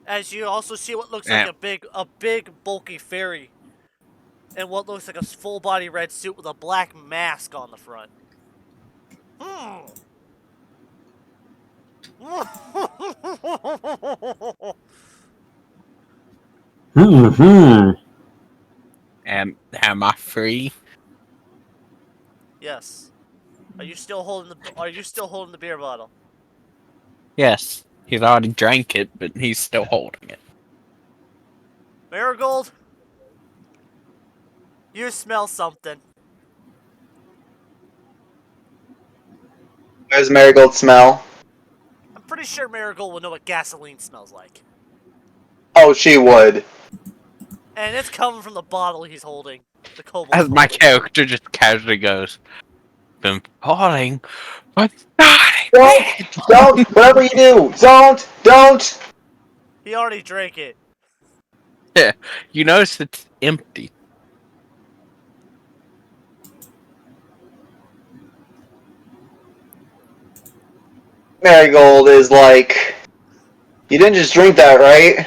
As you also see what looks Yeah. like a big bulky fairy in what looks like a full body red suit with a black mask on the front. Hmm. Am I free? Yes. Are you still holding the beer bottle? Yes. He's already drank it, but he's still holding it. Marigold? You smell something. Where's Marigold smell? I'm pretty sure Marigold will know what gasoline smells like. Oh, she would. And it's coming from the bottle he's holding. The kobold. As my character just casually goes, been falling, but dying. Don't! Whatever you do, don't! He already drank it. You notice it's empty. Marigold is like, you didn't just drink that, right?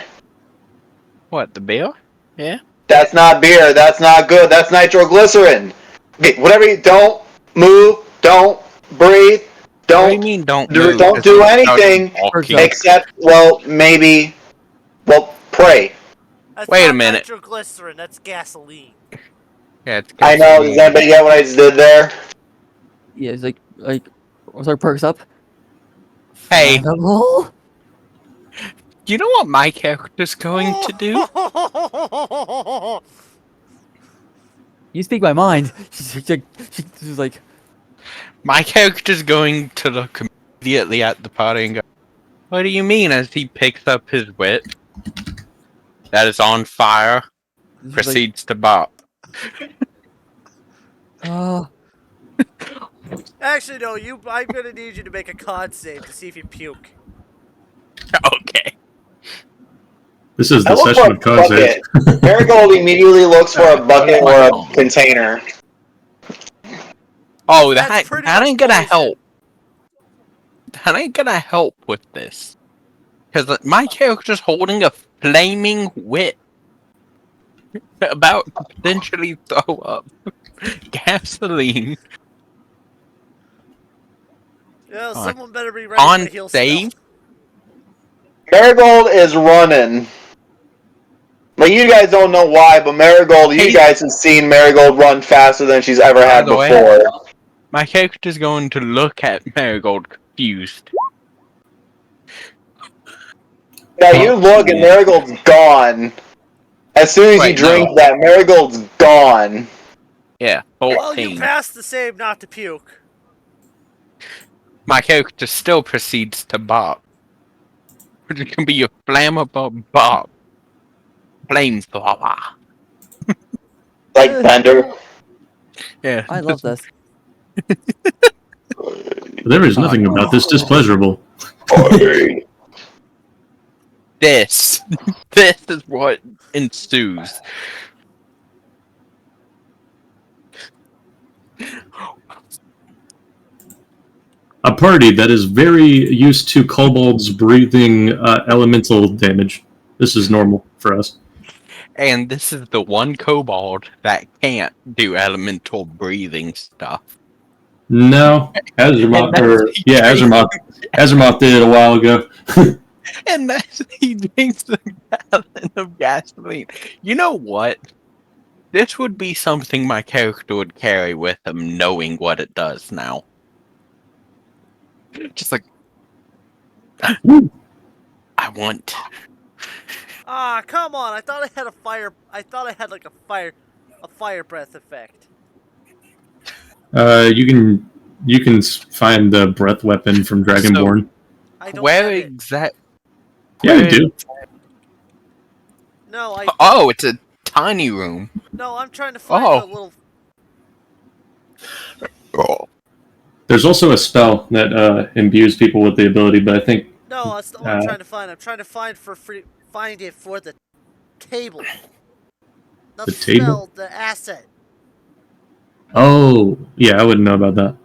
What, the beer? Yeah. That's not beer. That's not good. That's nitroglycerin. Okay, whatever you don't move, don't breathe, What do you don't mean don't do, move? don't As do he started anything walking. except pray. That's Wait a not minute. nitroglycerin, that's gasoline. Yeah, it's I know. Does anybody get what I just did there? Yeah, it's like what's our perks up? Hey, Flammable? you know what my character's going to do? You speak my mind. She's like, My character's going to look immediately at the party and go, "What do you mean?" As he picks up his whip that is on fire, she's like, proceeds to bop. oh, Actually, no, I'm gonna need you to make a con save to see if you puke. Okay. This is I the look session for a of cause edge. bucket. Marigold immediately looks for a bucket or a container. Oh, That's that pretty that much ain't gonna poison. help. That ain't gonna help with this. Because my character's holding a flaming whip. About to potentially throw up gasoline. Yeah, On- someone better be ready on for the heal save? spell. Marigold is running. Like, you guys don't know why, but Marigold, you Hey. guys have seen Marigold run faster than she's ever By had the way- before. My character's going to look at Marigold confused. Yeah, you look and Marigold's gone. As soon as you Wait, drink no. that, Marigold's gone. Yeah, Well, you 14. passed the save not to puke. My character still proceeds to bop. It can be a flammable bop. Flamethrower. Like Bender. Yeah. I love this. There is nothing about this displeasurable. This. This is what ensues. A party that is very used to kobolds breathing elemental damage. This is normal for us. And this is the one kobold that can't do elemental breathing stuff. No, Azeroth, Azeroth did it a while ago. And that's he drinks a gallon of gasoline. You know what? This would be something my character would carry with him, knowing what it does now. Just like I want. Ah, come on! I thought I had a fire. I thought I had like a fire breath effect. You can find the breath weapon from Dragonborn. I don't Where have it. exact? Yeah, you do. No, Oh, it's a tiny room. no. I'm trying to find Oh. a little. Oh. There's also a spell that imbues people with the ability, but I think No, that's not what I'm trying to find. I'm trying to find find it for the table. The table? Spell, the asset. oh yeah, I wouldn't know about that.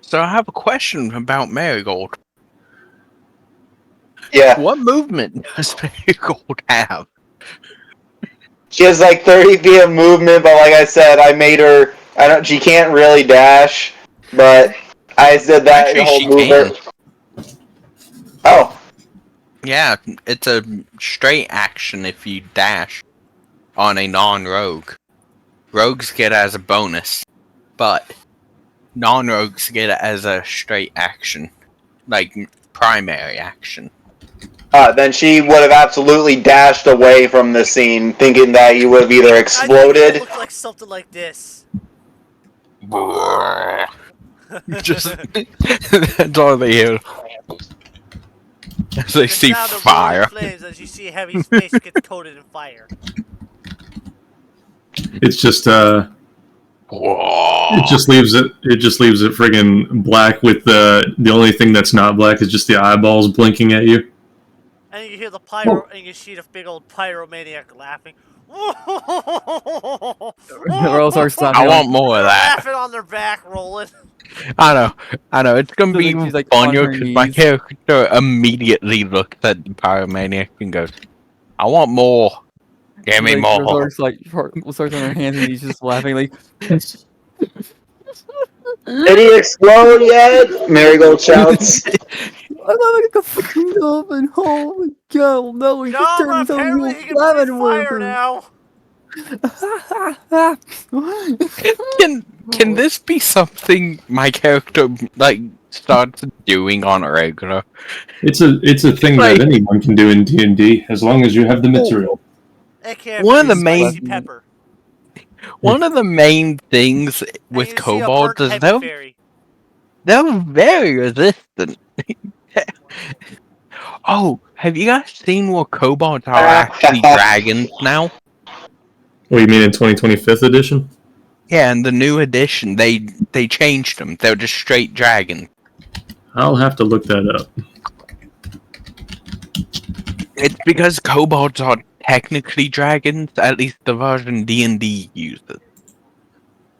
So I have a question about Marigold. Yeah. What movement does Marigold have? She has like 30 feet of movement, but like I said, I made her. She can't really dash, but I said that Actually, whole she movement. can. Oh, Yeah, it's a straight action if you dash on a non-rogue. Rogues get it as a bonus, but non-rogues get it as a straight action, like primary action. then she would have absolutely dashed away from the scene, thinking that you would have either I think exploded. it looked like something like this. Just that's all they hear. As they The see sound of fire. roaring flames as you see heavy space gets coated in fire. It's just it just leaves it friggin' black with the only thing that's not black is just the eyeballs blinking at you. And you hear the pyro, and you see the big old pyromaniac laughing. Rolls are stunned. I want more of They're that. laughing on their back, rolling. I know. It's gonna So be she's, like, funny on her because my knees. character immediately looks at the pyromaniac and goes, "I want more. Give me more." Rolls starts on her hands and he's just laughing like. Did he explode yet? Marigold shouts. I'm not like a fucking oven. Holy cow! No, he No, just but turned himself apparently into he a can breathe flamin' fire worker. Can this be something my character like starts doing on a regular? It's a thing Like- that anyone can do in D&D as long as you have the material. AKA One of the spicy main- pepper. One of the main things And with you see a kobolds burnt is heavy fairy. they're very resistant. Oh, have you guys seen where kobolds are actually dragons now? What, you mean in 2025th edition? Yeah, in the new edition, they changed them. They're just straight dragons. I'll have to look that up. It's because kobolds are technically dragons, at least the version D&D uses.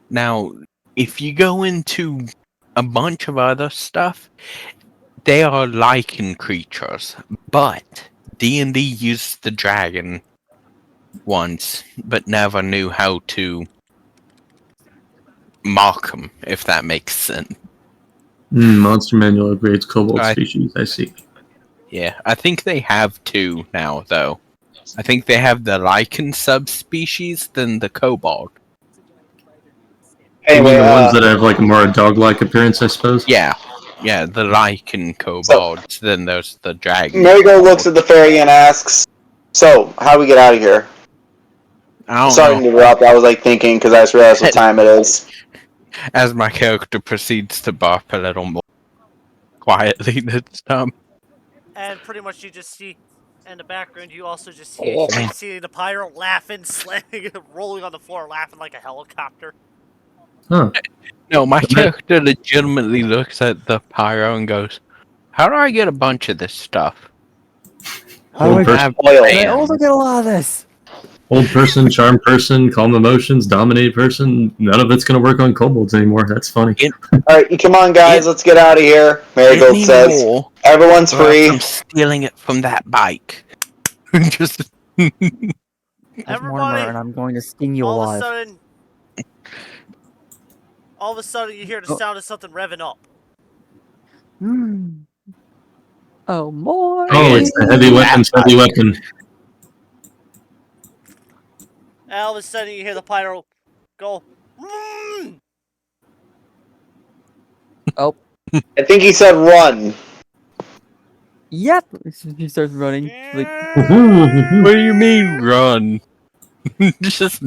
Now, if you go into a bunch of other stuff, they are lichen creatures, but D&D used the dragon once, but never knew how to mark them, if that makes sense. Monster Manual upgrades kobold Right. species, I see. Yeah, I think they have two now, though. I think they have the lichen subspecies, then the kobold. You mean Anyway, the ones that have like a more dog-like appearance, I suppose? Yeah, the lichen kobolds. Then there's the dragon. Marigold looks at the fairy and asks, "So, how do we get out of here?" I don't Sorry know. to interrupt. I was like thinking because I just realized what time it is. As my character proceeds to bark a little more quietly this time. And pretty much you just see in the background, you also just Oh. see the pyro laughing, slamming, rolling on the floor, laughing like a helicopter. Huh. No, my character legitimately looks at the pyro and goes, "How do I get a bunch of this stuff?" How do Old I, person, Oil. I also get a lot of this. old person, charm person, calm emotions, dominate person. None of it's gonna work on kobolds anymore. That's funny. Alright, come on, guys, let's get out of here. Marigold says. Anymore, Everyone's or else free. I'm stealing it from that bike. Just There's Everybody, Mortimer, and I'm going to skin you all of a alive. sudden, you hear the Oh. sound of something revving up. Oh, more. Oh, it's the heavy weapons, heavy weapon. And all of a sudden, you hear the pyro go. "Mm!" Oh, I think he said run. yep. She starts running. Like, what do you mean run? Just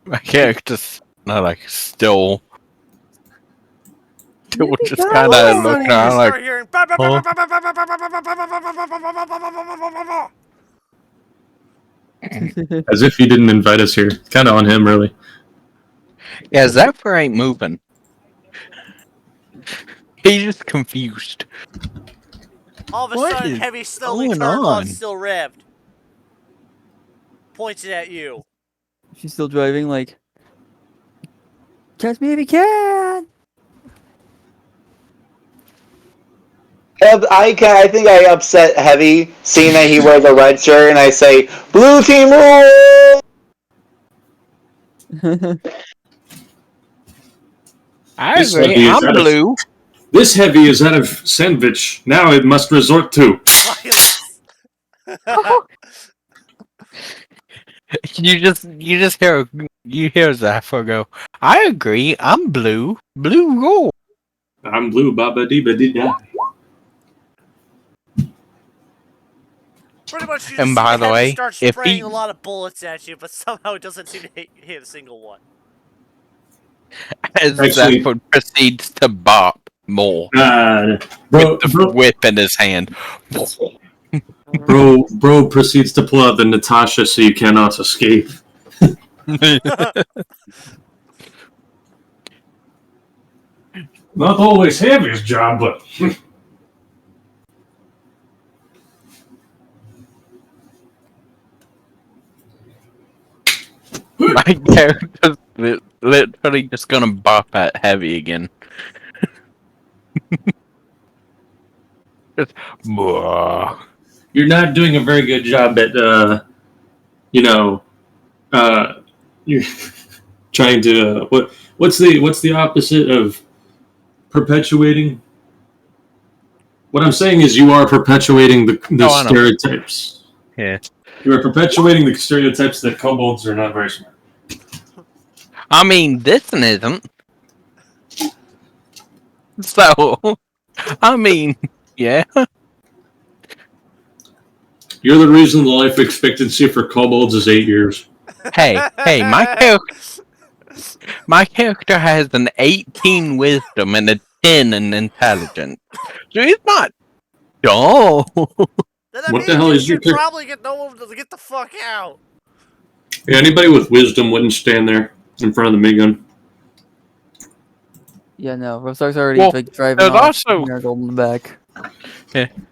my character's not like still just kind All of of a sudden, looking you around start like, hearing. As if he didn't invite us here. Kind of on him, really. yeah, Zephyr ain't moving. He's just confused. All of a What sudden, is Heavy slowly going turns on? on, still revved. Points it at you. she's still driving. Like, catch me if you can. I think I upset Heavy, seeing that he wears a red shirt, and I say, "Blue team rule!" I This agree. heavy is I'm out of- blue. This heavy is out of sandwich. Now it must resort to. Silence. You just hear Zephyr go. I agree. I'm blue. Blue rule. I'm blue, baba dee ba dee da. Pretty much, you And just by see the Heavy way, start if spraying he- a lot of bullets at you, but somehow it doesn't seem to hit a single one. As Actually- Zephyr proceeds to bop more Bro, with the whip in his hand. bro proceeds to pull out the Natasha so you cannot escape. Not always heavy's job, but My character's literally just gonna bop at Heavy again. Just, "Bwah." you're not doing a very good job at, you're trying to, what's the opposite of perpetuating? What I'm saying is you are perpetuating the Oh, I know. stereotypes. Yeah. You are perpetuating the stereotypes that kobolds are not very smart. I mean, this one isn't. So, I mean, yeah. You're the reason the life expectancy for kobolds is 8 years. Hey, my character has an 18 wisdom and a 10 in intelligence. So he's not dumb. Then that What means the hell you is your should probably get the fuck out. Yeah, anybody with wisdom wouldn't stand there in front of the minigun. Yeah, no. Rostar's already Well, like driving there's off. also- Marigold in the back.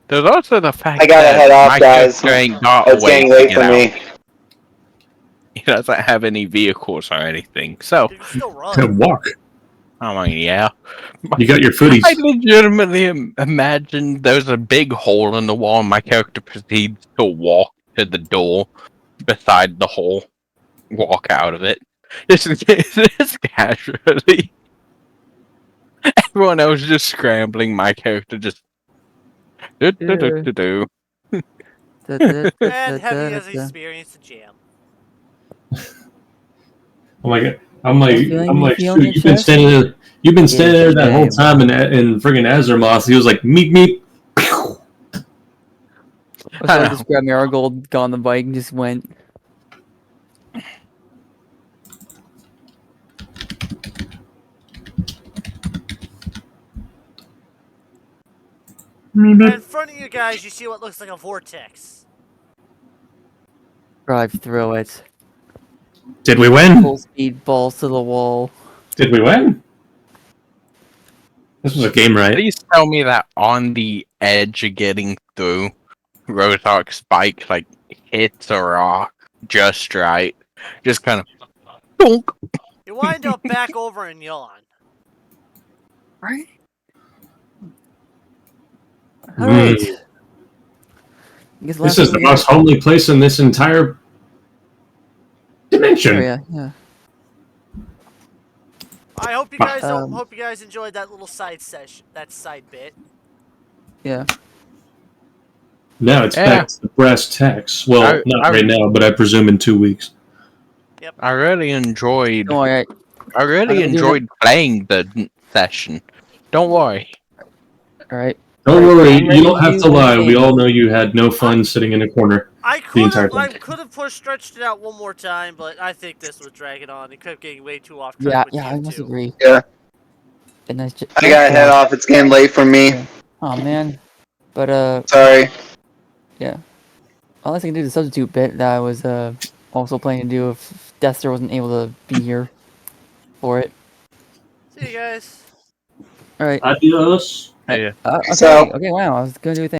There's also the fact I gotta that head off, my guys. character ain't got It's a way getting to late get for out. me. He doesn't have any vehicles or anything. So, You can still run. Walk. I mean, yeah. You got your footies. I legitimately imagine there's a big hole in the wall and my character proceeds to walk to the door beside the hole. Walk out of it. Just casually. Everyone else just scrambling. My character just... do. And Heavy has experienced a jam. Oh my god. I'm like, feeling shoot, your chest? you've been standing there that whole Game. time in friggin' Azeroth. He was like, meep meep. Pew. I so just grabbed Marigold, got on the bike, and just went. In front of you guys, you see what looks like a vortex. Drive through it. Did we win? Full speed, balls to the wall. Did we win? This was a game, right? Please tell me that on the edge of getting through, Rotark's bike like hits a rock just right. Just kind of bonk. You wind up back over in Yawn. Right. All right. Mm. This This is the most homely place in this entire dimension. Yeah. I hope you guys hope you guys enjoyed that little side session, that side bit. Yeah. Now it's back to the brass tacks. Well, not I- right now, but I presume in 2 weeks. I really enjoyed. Don't worry. I really enjoyed playing the session. Don't worry. All right. Don't Right, worry, I'm ready you don't to have do to lie. the We game. all know you had no fun sitting in a corner. I entire could thing. have stretched it out one more time, but I think this was dragging on. It kept getting way too off Yeah, track with yeah, I you must two. agree. Yeah. And nice I gotta head off. It's getting late for me. Oh man. But Sorry. yeah. Unless I can do the substitute bit that I was also planning to do if Dexter wasn't able to be here for it. See you guys. All right. Adios. Yeah. Okay. So- Okay. Wow. I was gonna do a thing.